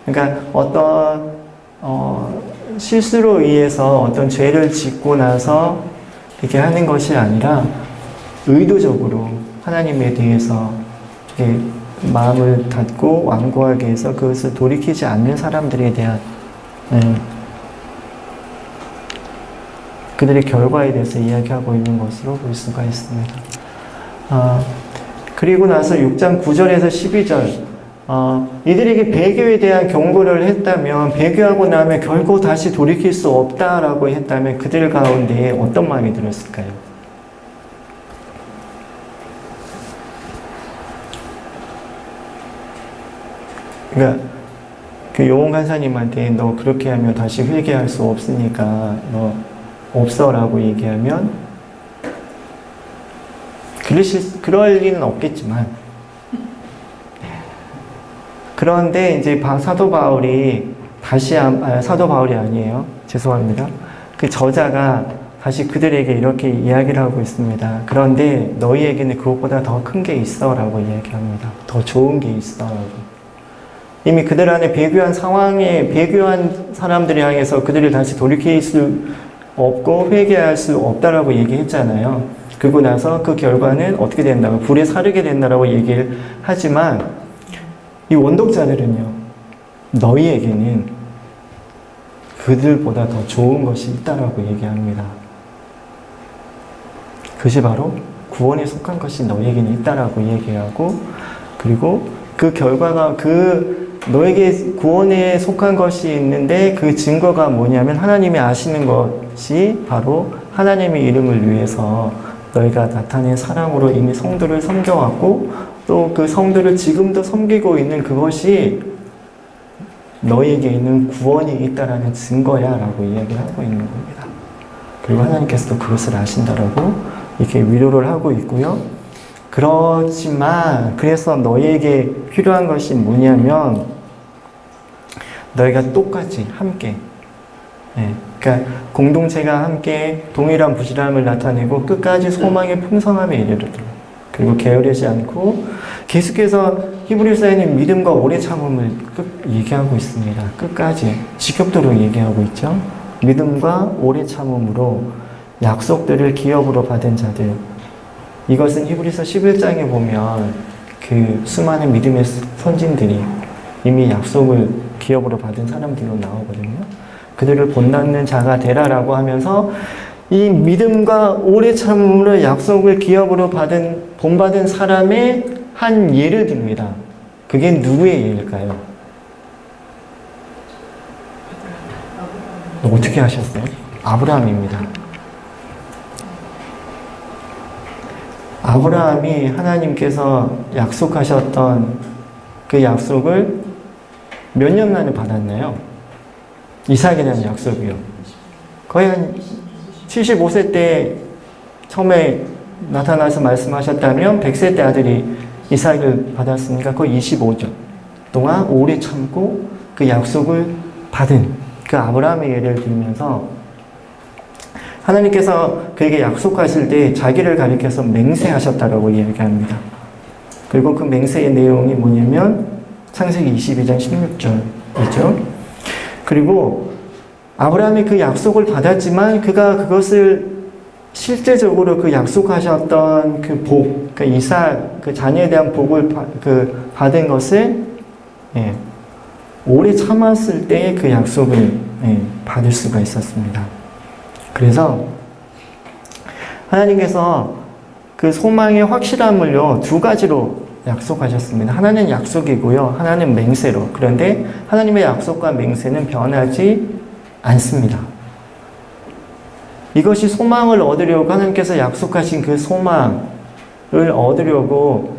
그러니까 어떤 실수로 의해서 어떤 죄를 짓고 나서 이렇게 하는 것이 아니라 의도적으로 하나님에 대해서 이렇게 마음을 닫고 완고하게 해서 그것을 돌이키지 않는 사람들에 대한 그들의 결과에 대해서 이야기하고 있는 것으로 볼 수가 있습니다. 그리고 나서 6장 9절에서 12절, 이들에게 배교에 대한 경고를 했다면, 배교하고 나면 결코 다시 돌이킬 수 없다라고 했다면 그들 가운데 어떤 마음이 들었을까요? 그러니까 그 요원 간사님한테 너 그렇게 하면 다시 회개할 수 없으니까 너 없어라고 얘기하면 그럴 리는 없겠지만, 그런데 이제 사도 바울이 사도 바울이 아니에요. 죄송합니다. 그 저자가 다시 그들에게 이렇게 이야기를 하고 있습니다. 그런데 너희에게는 그것보다 더 큰 게 있어라고 이야기합니다. 더 좋은 게 있어라고. 이미 그들 안에 배교한 상황에 배교한 사람들을 향해서 그들을 다시 돌이킬 수 없고 회개할 수 없다라고 얘기했잖아요. 그러고 나서 그 결과는 어떻게 된다고, 불에 사르게 된다라고 얘기를 하지만, 이 원독자들은요, 너희에게는 그들보다 더 좋은 것이 있다라고 얘기합니다. 그것이 바로 구원에 속한 것이 너희에게는 있다라고 얘기하고, 그리고 그 결과가 너에게 구원에 속한 것이 있는데 그 증거가 뭐냐면 하나님이 아시는 것이 바로 하나님의 이름을 위해서 너희가 나타낸 사랑으로 이미 성도를 섬겨왔고, 또 그 성도를 지금도 섬기고 있는 그것이 너희에게 있는 구원이 있다라는 증거야 라고 이야기를 하고 있는 겁니다. 그리고 하나님께서도 그것을 아신다라고 이렇게 위로를 하고 있고요. 그렇지만 그래서 너희에게 필요한 것이 뭐냐면 너희가 똑같이 함께, 그러니까 공동체가 함께 동일한 부지런함을 나타내고 끝까지 소망의 풍성함에 이르도록, 그리고 게으르지 않고, 계속해서 히브리서에는 믿음과 오래 참음을 얘기하고 있습니다. 끝까지 지겹도록 얘기하고 있죠. 믿음과 오래 참음으로 약속들을 기업으로 받은 자들, 이것은 히브리서 11장에 보면 그 수많은 믿음의 선진들이 이미 약속을 기업으로 받은 사람들로 나오거든요. 그들을 본받는 자가 되라라고 하면서 이 믿음과 오래 참음으로 약속을 기업으로 본받은 사람의 한 예를 듭니다. 그게 누구의 예일까요? 어떻게 하셨어요? 아브라함입니다. 아브라함이 하나님께서 약속하셨던 그 약속을 몇 년 만에 받았나요? 이삭에 대한 약속이요. 거의 한 75세 때 처음에 나타나서 말씀하셨다면 100세 때 아들이 이삭을 받았으니까 거의 25년 동안 오래 참고 그 약속을 받은 그 아브라함의 예를 들면서 하나님께서 그에게 약속하실 때 자기를 가리켜서 맹세하셨다라고 이야기합니다. 그리고 그 맹세의 내용이 뭐냐면 창세기 22장 16절이죠. 그리고 아브라함이 그 약속을 받았지만 그가 그것을 실제적으로 그 약속하셨던 그 복, 그 이삭, 그 자녀에 대한 복을 받은 것을 오래 참았을 때 그 약속을 받을 수가 있었습니다. 그래서 하나님께서 그 소망의 확실함을요, 두 가지로 약속하셨습니다. 하나는 약속이고요, 하나는 맹세로. 그런데 하나님의 약속과 맹세는 변하지 않습니다. 이것이 소망을 얻으려고 하나님께서 약속하신 그 소망을 얻으려고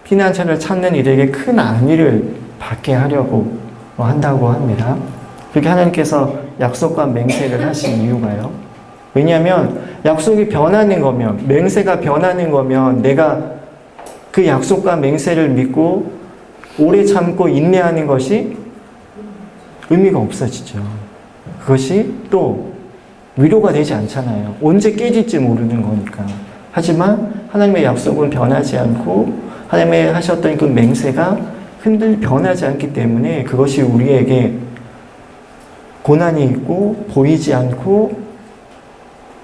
피난처를 찾는 이들에게 큰 안위를 받게 하려고 한다고 합니다. 그렇게 하나님께서 약속과 맹세를 하신 이유가요. 왜냐하면 약속이 변하는 거면, 맹세가 변하는 거면 내가 그 약속과 맹세를 믿고 오래 참고 인내하는 것이 의미가 없어지죠. 그것이 또 위로가 되지 않잖아요. 언제 깨질지 모르는 거니까. 하지만 하나님의 약속은 변하지 않고 하나님의 하셨던 그 맹세가 변하지 않기 때문에 그것이 우리에게 고난이 있고 보이지 않고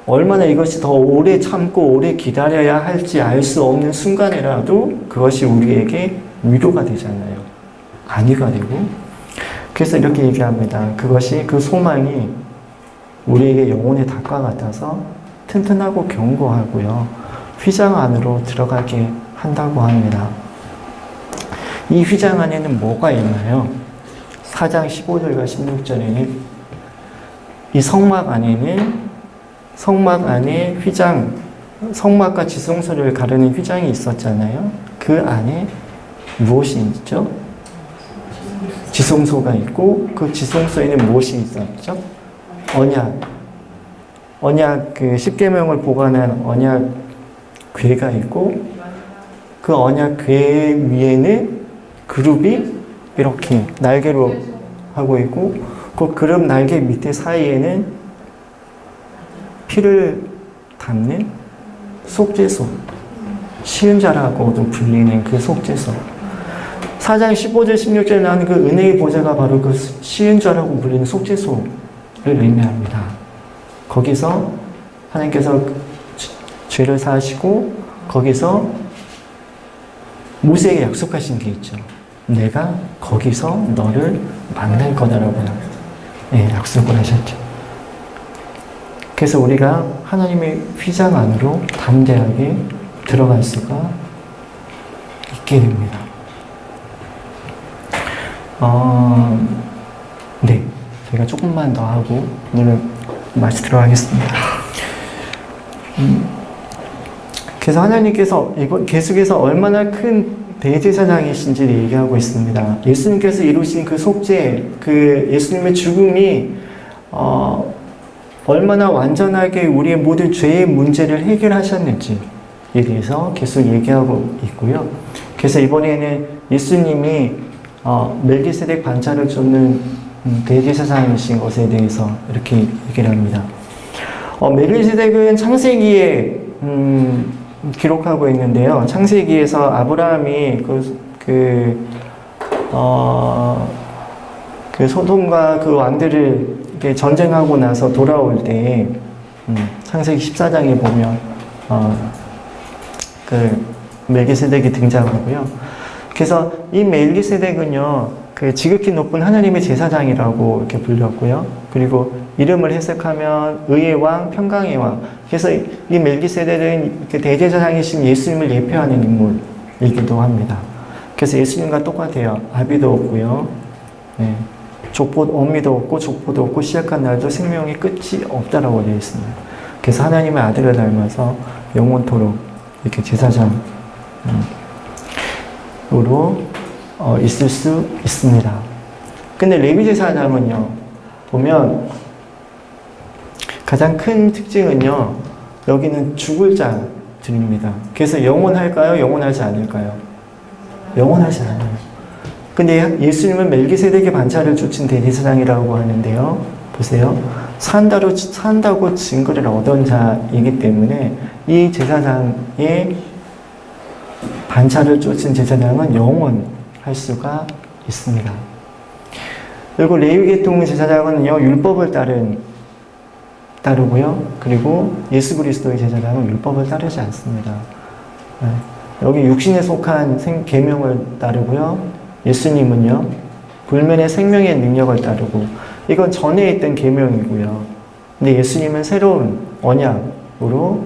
얼마나 이것이 더 오래 참고 오래 기다려야 할지 알 수 없는 순간이라도 그것이 우리에게 위로가 되잖아요. 안위가 되고. 그래서 이렇게 얘기합니다. 그것이 그 소망이 우리에게 영혼의 닭과 같아서 튼튼하고 견고하고요. 휘장 안으로 들어가게 한다고 합니다. 이 휘장 안에는 뭐가 있나요? 4장 15절과 16절에는 이 성막 안에 휘장, 성막과 지성소를 가르는 휘장이 있었잖아요. 그 안에 무엇이 있죠? 지성소가 있고 그 지성소에는 무엇이 있었죠? 언약 그 십계명을 보관한 언약 궤가 있고 그 언약 궤 위에는 그룹이 이렇게 날개로 하고 있고 그 그룹 날개 밑에 사이에는 피를 담는 속죄소, 시은자라고도 불리는 그 속죄소. 4장 15절 16절에 나오는 그 은혜의 보좌가 바로 그 시은자라고 불리는 속죄소를 의미합니다. 거기서 하나님께서 죄를 사하시고 거기서 모세에게 약속하신 게 있죠. 내가 거기서 너를 만날 거다라고 약속을 하셨죠. 그래서 우리가 하나님의 휘장 안으로 담대하게 들어갈 수가 있게 됩니다. 네, 제가 조금만 더 하고 오늘 마치도록 하겠습니다. 그래서 하나님께서 이번 계속해서 얼마나 큰 대제사장이신지를 얘기하고 있습니다. 예수님께서 이루신 그 속죄, 그 예수님의 죽음이 얼마나 완전하게 우리의 모든 죄의 문제를 해결하셨는지에 대해서 계속 얘기하고 있고요. 그래서 이번에는 예수님이 멜기세덱 반차를 쫓는 대제사장이신 것에 대해서 이렇게 얘기를 합니다. 멜기세덱은 창세기에 기록하고 있는데요. 창세기에서 아브라함이 그 소돔과 그 왕들을 이렇게 전쟁하고 나서 돌아올 때 창세기 14장에 보면 그 멜기세덱이 등장하고요. 그래서 이 멜기세덱은요, 그 지극히 높은 하나님의 제사장이라고 이렇게 불렸고요. 그리고 이름을 해석하면 의의 왕, 평강의 왕. 그래서 이 멜기세덱은 그 대제사장이신 예수님을 예표하는 인물이기도 합니다. 그래서 예수님과 똑같아요. 아비도 없고요. 네. 어미도 없고 족보도 없고 시작한 날도 생명의 끝이 없다라고 되어 있습니다. 그래서 하나님의 아들을 닮아서 영원토록 이렇게 제사장으로 있을 수 있습니다. 근데 레위 제사장은요, 보면 가장 큰 특징은요, 여기는 죽을 자들입니다. 그래서 영원할까요? 영원하지 않을까요? 영원하지 않아요. 근데 예수님은 멜기세덱의 반차를 쫓은 대제사장이라고 하는데요. 보세요. 산다고 증거를 얻은 자이기 때문에 이 제사장의 반차를 쫓은 제사장은 영원할 수가 있습니다. 그리고 레위계통 제사장은요, 율법을 따르고요. 그리고 예수 그리스도의 제사장은 율법을 따르지 않습니다. 네. 여기 육신에 속한 계명을 따르고요. 예수님은요, 불면의 생명의 능력을 따르고, 이건 전에 있던 계명이고요. 근데 예수님은 새로운 언약으로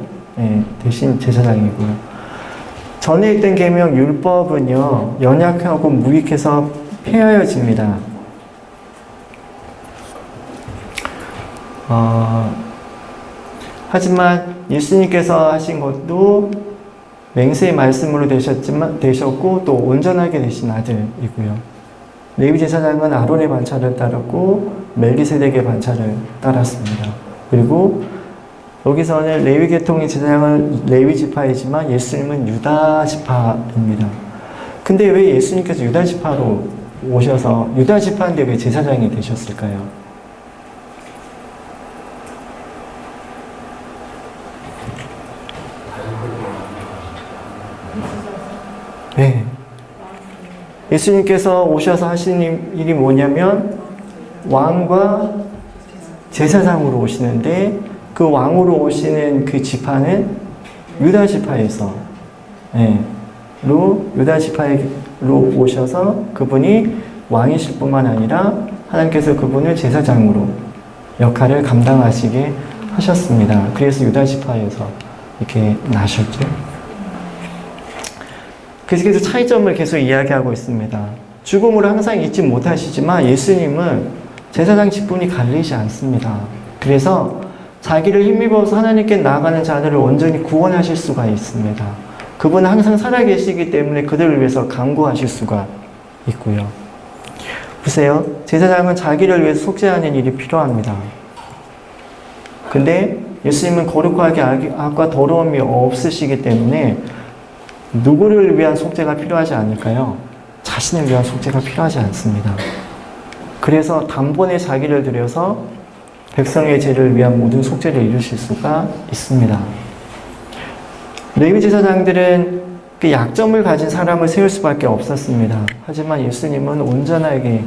대신 제사장이고요. 전에 있던 계명 율법은요, 연약하고 무익해서 폐하여집니다. 하지만 예수님께서 하신 것도 맹세의 말씀으로 되셨고 또 온전하게 되신 아들이고요. 레위 제사장은 아론의 반차를 따랐고 멜기세덱의 반차를 따랐습니다. 그리고 여기서는 레위 계통의 제사장은 레위 지파이지만 예수님은 유다 지파입니다. 근데 왜 예수님께서 유다 지파로 오셔서 유다 지파인데 왜 제사장이 되셨을까요? 네. 예수님께서 오셔서 하신 일이 뭐냐면 왕과 제사장으로 오시는데 그 왕으로 오시는 그 지파는 유다 지파에서 유다 지파로 오셔서 그분이 왕이실 뿐만 아니라 하나님께서 그분을 제사장으로 역할을 감당하시게 하셨습니다. 그래서 유다 지파에서 이렇게 나셨죠. 그래서 차이점을 계속 이야기하고 있습니다. 죽음을 항상 잊지 못하시지만 예수님은 제사장 직분이 갈리지 않습니다. 그래서 자기를 힘입어서 하나님께 나아가는 자들을 온전히 구원하실 수가 있습니다. 그분은 항상 살아계시기 때문에 그들을 위해서 간구하실 수가 있고요. 보세요. 제사장은 자기를 위해서 속죄하는 일이 필요합니다. 근데 예수님은 거룩하게 악과 더러움이 없으시기 때문에 누구를 위한 속죄가 필요하지 않을까요? 자신을 위한 속죄가 필요하지 않습니다. 그래서 단번에 자기를 들여서 백성의 죄를 위한 모든 속죄를 이루실 수가 있습니다. 레위 제사장들은 그 약점을 가진 사람을 세울 수밖에 없었습니다. 하지만 예수님은 온전하게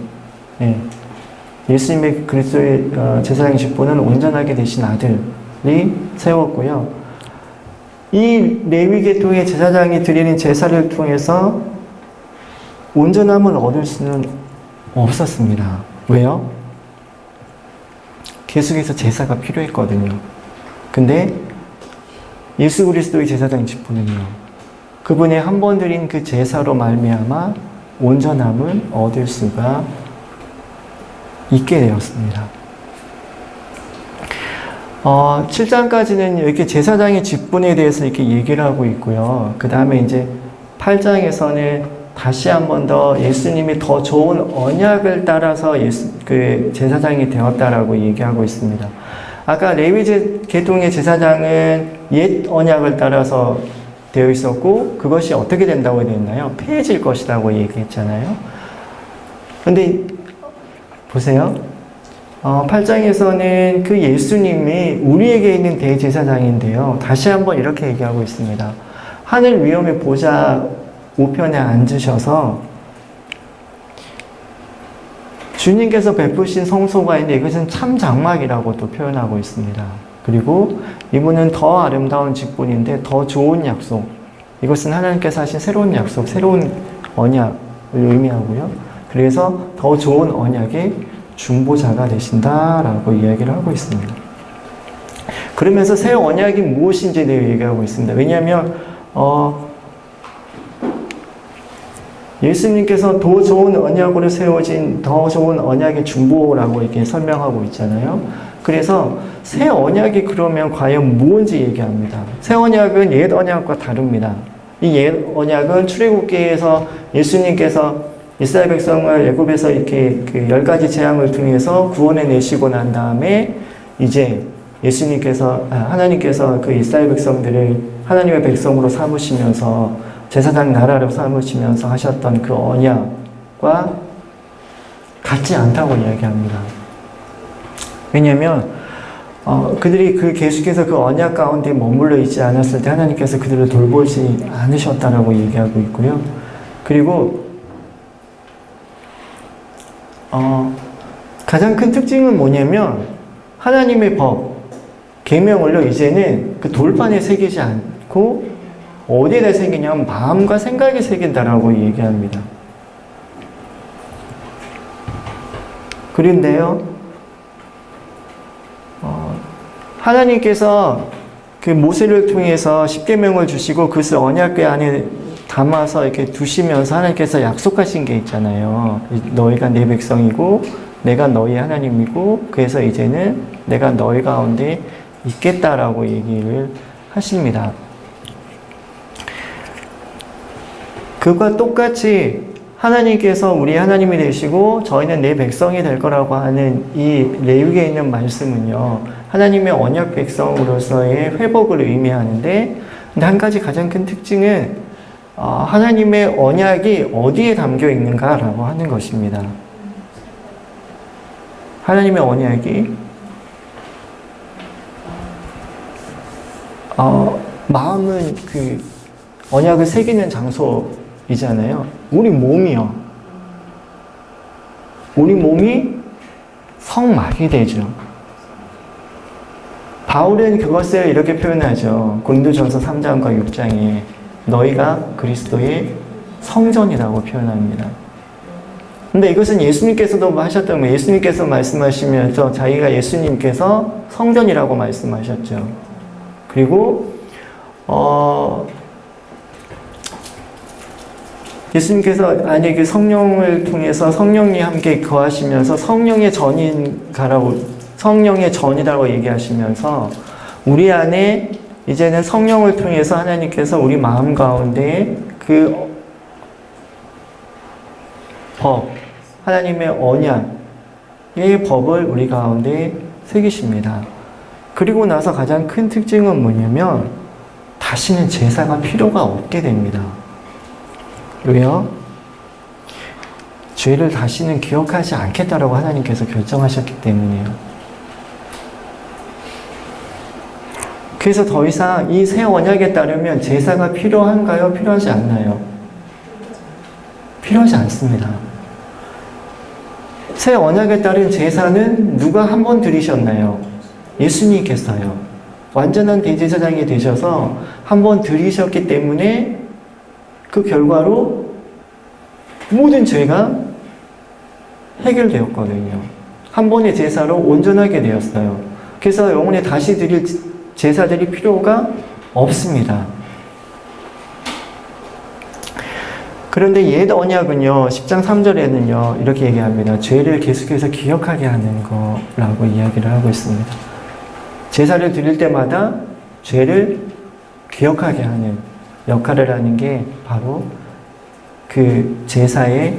예수님의 그리스도의 제사장 직분은 온전하게 되신 아들이 세웠고요. 이 레위 계통의 제사장이 드리는 제사를 통해서 온전함을 얻을 수는 없었습니다. 왜요? 계속해서 제사가 필요했거든요. 근데 예수 그리스도의 제사장 직분은요, 그분이 한 번 드린 그 제사로 말미암아 온전함을 얻을 수가 있게 되었습니다. 7장까지는 이렇게 제사장의 직분에 대해서 이렇게 얘기를 하고 있고요. 그 다음에 이제 8장에서는 다시 한 번 더 예수님이 더 좋은 언약을 따라서 제사장이 되었다라고 얘기하고 있습니다. 아까 레위 계통의 제사장은 옛 언약을 따라서 되어 있었고 그것이 어떻게 된다고 되었나요? 폐해질 것이라고 얘기했잖아요. 근데 보세요. 8장에서는 그 예수님이 우리에게 있는 대제사장인데요. 다시 한번 이렇게 얘기하고 있습니다. 하늘 위엄의 보좌 우편에 앉으셔서 주님께서 베푸신 성소가 있는데 이것은 참 장막이라고 또 표현하고 있습니다. 그리고 이분은 더 아름다운 직분인데 더 좋은 약속, 이것은 하나님께서 하신 새로운 약속, 새로운 언약을 의미하고요. 그래서 더 좋은 언약의 중보자가 되신다라고 이야기를 하고 있습니다. 그러면서 새 언약이 무엇인지에 대해 얘기하고 있습니다. 왜냐하면 예수님께서 더 좋은 언약으로 세워진 더 좋은 언약의 중보라고 이렇게 설명하고 있잖아요. 그래서 새 언약이 그러면 과연 무엇인지 얘기합니다. 새 언약은 옛 언약과 다릅니다. 이 옛 언약은 출애굽기에서 예수님께서 이스라엘 백성을 애굽에서 이렇게 그 10가지 재앙을 통해서 구원해 내시고 난 다음에 이제 하나님께서 그 이스라엘 백성들을 하나님의 백성으로 삼으시면서 제사장 나라로 삼으시면서 하셨던 그 언약과 같지 않다고 이야기합니다. 왜냐하면 그들이 계속해서 그 언약 가운데 머물러 있지 않았을 때 하나님께서 그들을 돌보지 않으셨다라고 얘기하고 있고요. 그리고 가장 큰 특징은 뭐냐면 하나님의 법, 계명을요 이제는 그 돌판에 새기지 않고 어디에다 새기냐면 마음과 생각에 새긴다라고 얘기합니다. 그런데요, 하나님께서 그 모세를 통해서 십계명을 주시고 그것을 언약궤 안에 담아서 이렇게 두시면서 하나님께서 약속하신 게 있잖아요. 너희가 내 백성이고 내가 너희 하나님이고 그래서 이제는 내가 너희 가운데 있겠다라고 얘기를 하십니다. 그것과 똑같이 하나님께서 우리 하나님이 되시고 저희는 내 백성이 될 거라고 하는 이 레위기에 있는 말씀은요, 하나님의 언약 백성으로서의 회복을 의미하는데, 근데 한 가지 가장 큰 특징은 하나님의 언약이 어디에 담겨 있는가라고 하는 것입니다. 하나님의 언약이 마음은 그 언약을 새기는 장소이잖아요. 우리 몸이요. 우리 몸이 성막이 되죠. 바울은 그것을 이렇게 표현하죠. 고린도전서 3장과 6장에 너희가 그리스도의 성전이라고 표현합니다. 근데 이것은 예수님께서도 하셨던 거예요. 예수님께서 말씀하시면서 자기가 예수님께서 성전이라고 말씀하셨죠. 그리고 예수님께서 아니 그 성령을 통해서 성령이 함께 거하시면서 성령의 전이라고 얘기하시면서 우리 안에 이제는 성령을 통해서 하나님께서 우리 마음 가운데 그 법, 하나님의 언약의 법을 우리 가운데 새기십니다. 그리고 나서 가장 큰 특징은 뭐냐면 다시는 제사가 필요가 없게 됩니다. 왜요? 죄를 다시는 기억하지 않겠다라고 하나님께서 결정하셨기 때문이에요. 그래서 더 이상 이 새 언약에 따르면 제사가 필요한가요? 필요하지 않나요? 필요하지 않습니다. 새 언약에 따른 제사는 누가 한 번 드리셨나요? 예수님께서요. 완전한 대제사장이 되셔서 한 번 드리셨기 때문에 그 결과로 모든 죄가 해결되었거든요. 한 번의 제사로 온전하게 되었어요. 그래서 영원히 다시 드릴 제사들이 필요가 없습니다. 그런데 옛 언약은요, 10장 3절에는요, 이렇게 얘기합니다. 죄를 계속해서 기억하게 하는 거라고 이야기를 하고 있습니다. 제사를 드릴 때마다 죄를 기억하게 하는 역할을 하는 게 바로 그 제사의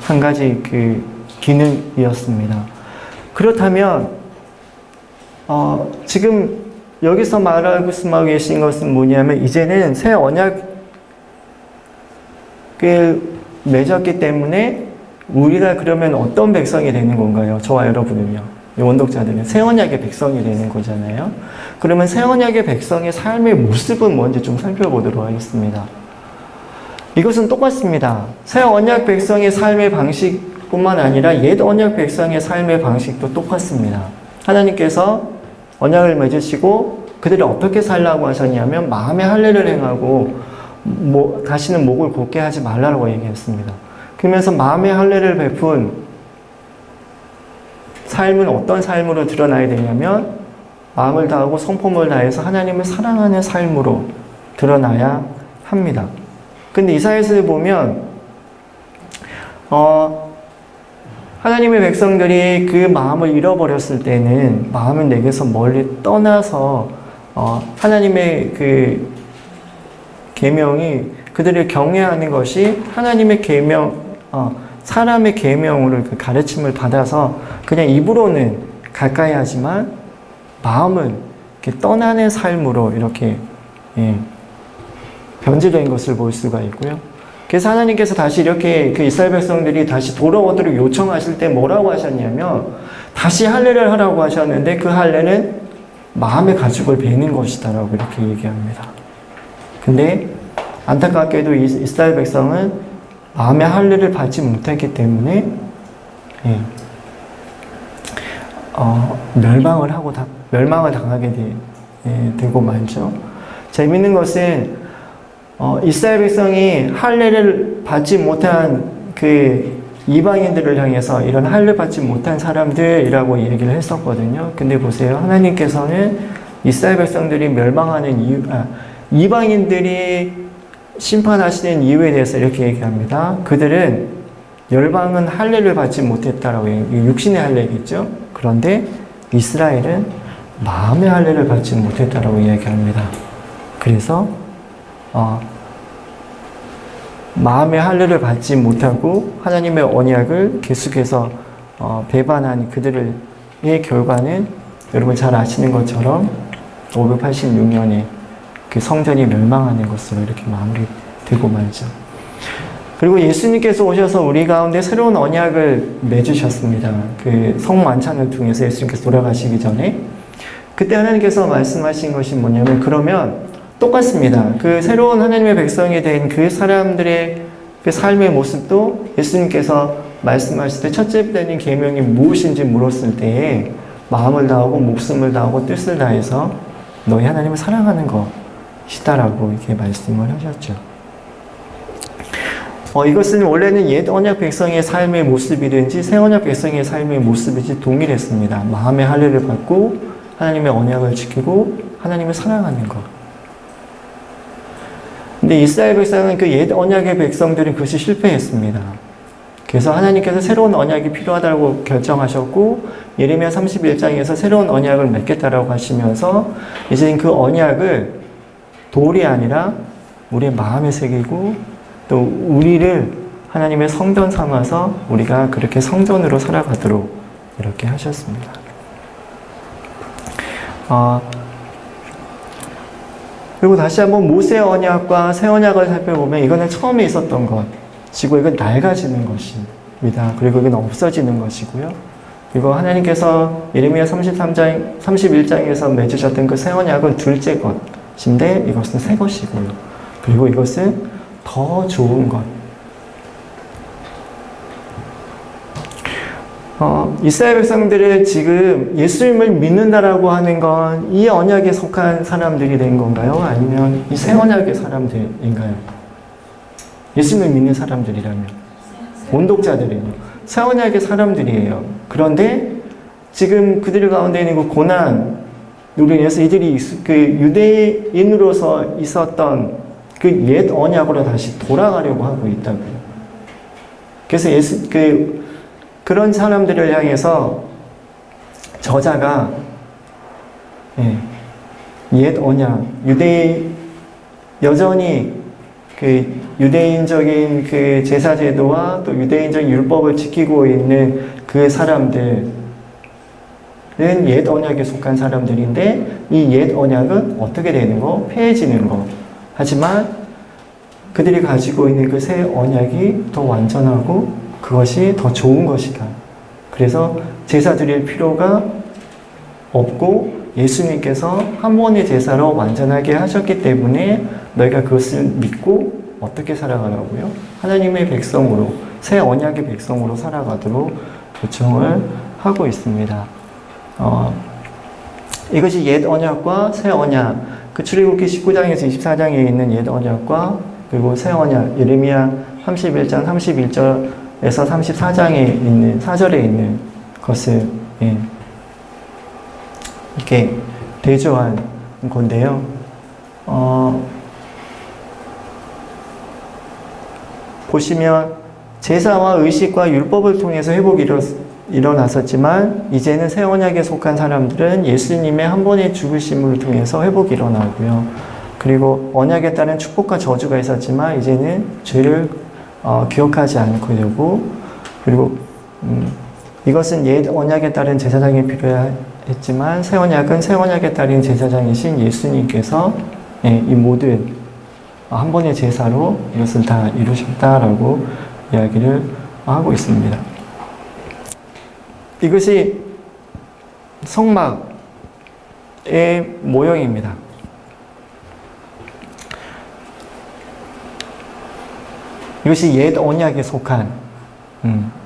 한 가지 그 기능이었습니다. 그렇다면 지금 여기서 말하고 계신 것은 뭐냐면 이제는 새 언약을 맺었기 때문에 우리가 그러면 어떤 백성이 되는 건가요? 저와 여러분은요. 원독자들은 새 언약의 백성이 되는 거잖아요. 그러면 새 언약의 백성의 삶의 모습은 뭔지 좀 살펴보도록 하겠습니다. 이것은 똑같습니다. 새 언약 백성의 삶의 방식뿐만 아니라 옛 언약 백성의 삶의 방식도 똑같습니다. 하나님께서 언약을 맺으시고 그들이 어떻게 살라고 하셨냐면 마음의 할례를 행하고 다시는 목을 곧게 하지 말라고 얘기했습니다. 그러면서 마음의 할례를 베푼 삶은 어떤 삶으로 드러나야 되냐면 마음을 다하고 성품을 다해서 하나님을 사랑하는 삶으로 드러나야 합니다. 근데 이사야서에 보면 하나님의 백성들이 그 마음을 잃어버렸을 때는 마음은 내게서 멀리 떠나서 하나님의 그 계명이 그들을 경외하는 것이 하나님의 계명, 사람의 계명으로 그 가르침을 받아서 그냥 입으로는 가까이 하지만 마음은 이렇게 떠나는 삶으로 이렇게 변질된 것을 볼 수가 있고요. 그래서 하나님께서 다시 이렇게 그 이스라엘 백성들이 다시 돌아오도록 요청하실 때 뭐라고 하셨냐면 다시 할례를 하라고 하셨는데 그 할례는 마음의 가죽을 베는 것이다라고 이렇게 얘기합니다. 근데 안타깝게도 이스라엘 백성은 마음의 할례를 받지 못했기 때문에 예, 멸망을 당하게 되고 말죠. 재밌는 것은 이스라엘 백성이 할례를 받지 못한 그 이방인들을 향해서 이런 할례 받지 못한 사람들이라고 얘기를 했었거든요. 근데 보세요. 하나님께서는 이스라엘 백성들이 멸망하는 이유, 이방인들이 심판하시는 이유에 대해서 이렇게 얘기합니다. 그들은 열방은 할례를 받지 못했다라고 얘기해요. 육신의 할례겠죠. 그런데 이스라엘은 마음의 할례를 받지 못했다라고 이야기합니다. 그래서 마음의 할례를 받지 못하고 하나님의 언약을 계속해서 배반한 그들의 결과는 여러분 잘 아시는 것처럼 586년에 그 성전이 멸망하는 것으로 이렇게 마무리되고 말죠. 그리고 예수님께서 오셔서 우리 가운데 새로운 언약을 맺으셨습니다. 그 성만찬을 통해서 예수님께서 돌아가시기 전에 그때 하나님께서 말씀하신 것이 뭐냐면 그러면 똑같습니다. 그 새로운 하나님의 백성이 된 그 사람들의 그 삶의 모습도 예수님께서 말씀하실 때 첫째 되는 계명이 무엇인지 물었을 때에 마음을 다하고 목숨을 다하고 뜻을 다해서 너희 하나님을 사랑하는 것이다라고 이렇게 말씀을 하셨죠. 이것은 원래는 옛 언약 백성의 삶의 모습이든지 새 언약 백성의 삶의 모습이든지 동일했습니다. 마음의 할례를 받고 하나님의 언약을 지키고 하나님을 사랑하는 것. 근데 이스라엘 백성은 그 옛 언약의 백성들은 그것이 실패했습니다. 그래서 하나님께서 새로운 언약이 필요하다고 결정하셨고 예레미야 31장에서 새로운 언약을 맺겠다라고 하시면서 이제 그 언약을 돌이 아니라 우리의 마음에 새기고 또 우리를 하나님의 성전 삼아서 우리가 그렇게 성전으로 살아가도록 이렇게 하셨습니다. 그리고 다시 한번 모세 언약과 새 언약을 살펴보면 이거는 처음에 있었던 것이고 이건 낡아지는 것입니다. 그리고 이건 없어지는 것이고요. 그리고 하나님께서 예레미야 31장에서 맺으셨던 그 새 언약은 둘째 것인데 이것은 새 것이고요. 그리고 이것은 더 좋은 것. 이스라엘 백성들은 지금 예수님을 믿는다라고 하는 건 이 언약에 속한 사람들이 된 건가요? 아니면 이 새 언약의 사람들인가요? 예수님을 믿는 사람들이라면 온독자들이에요. 새 언약의 사람들이에요. 그런데 지금 그들 가운데 있는 그 고난, 우리 인해서 이들이 그 유대인으로서 있었던 그 옛 언약으로 다시 돌아가려고 하고 있다고요. 그래서 그런 사람들을 향해서 저자가 옛 언약, 여전히 그 유대인적인 그 제사 제도와 또 유대인적인 율법을 지키고 있는 그 사람들은 옛 언약에 속한 사람들인데 이 옛 언약은 어떻게 되는 거? 폐해지는 거. 하지만 그들이 가지고 있는 그 새 언약이 더 완전하고 그것이 더 좋은 것이다. 그래서 제사 드릴 필요가 없고 예수님께서 한 번의 제사로 완전하게 하셨기 때문에 너희가 그것을 믿고 어떻게 살아가라고요? 하나님의 백성으로, 새 언약의 백성으로 살아가도록 요청을 하고 있습니다. 이것이 옛 언약과 새 언약, 그 출애굽기 19장에서 24장에 있는 옛 언약과 그리고 새 언약, 예레미야 31장 31절에서 34장에 있는 4절에 있는 것을 이렇게 대조한 건데요. 보시면 제사와 의식과 율법을 통해서 회복이 일어났었지만 이제는 새 언약에 속한 사람들은 예수님의 한 번의 죽으심을 통해서 회복이 일어나고요. 그리고 언약에 따른 축복과 저주가 있었지만 이제는 죄를 기억하지 않고 되고 그리고 이것은 옛 언약에 따른 제사장이 필요했지만 새 언약은 새 언약에 따른 제사장이신 예수님께서 이 모든 한 번의 제사로 이것을 다 이루셨다라고 이야기를 하고 있습니다. 이것이 성막의 모형입니다. 이것이 옛 언약에 속한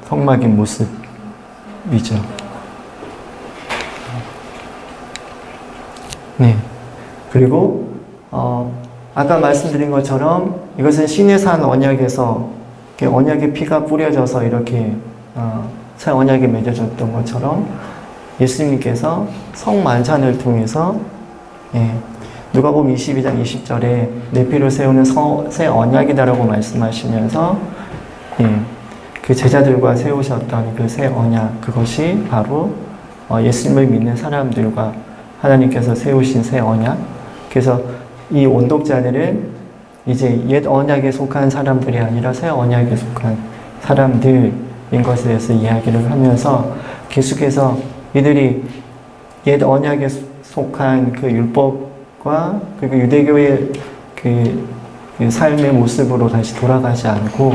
성막의 모습이죠. 네. 그리고 아까 말씀드린 것처럼 이것은 시내산 언약에서 언약의 피가 뿌려져서 이렇게 새 언약에 맺어졌던 것처럼 예수님께서 성만찬을 통해서 누가복음 22장 20절에 내 피를 세우는 새 언약이다라고 말씀하시면서 그 제자들과 세우셨던 그 새 언약, 그것이 바로 예수님을 믿는 사람들과 하나님께서 세우신 새 언약. 그래서 이 온독자들은 이제 옛 언약에 속한 사람들이 아니라 새 언약에 속한 사람들인 것에 대해서 이야기를 하면서 계속해서 이들이 옛 언약에 속한 그 율법과 그리고 유대교의 그 삶의 모습으로 다시 돌아가지 않고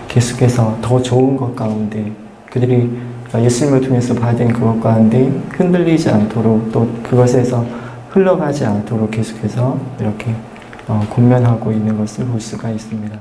계속해서 더 좋은 것 가운데 그들이 예수님을 통해서 받은 그것 가운데 흔들리지 않도록 또 그것에서 흘러가지 않도록 계속해서 이렇게 권면하고 있는 것을 볼 수가 있습니다.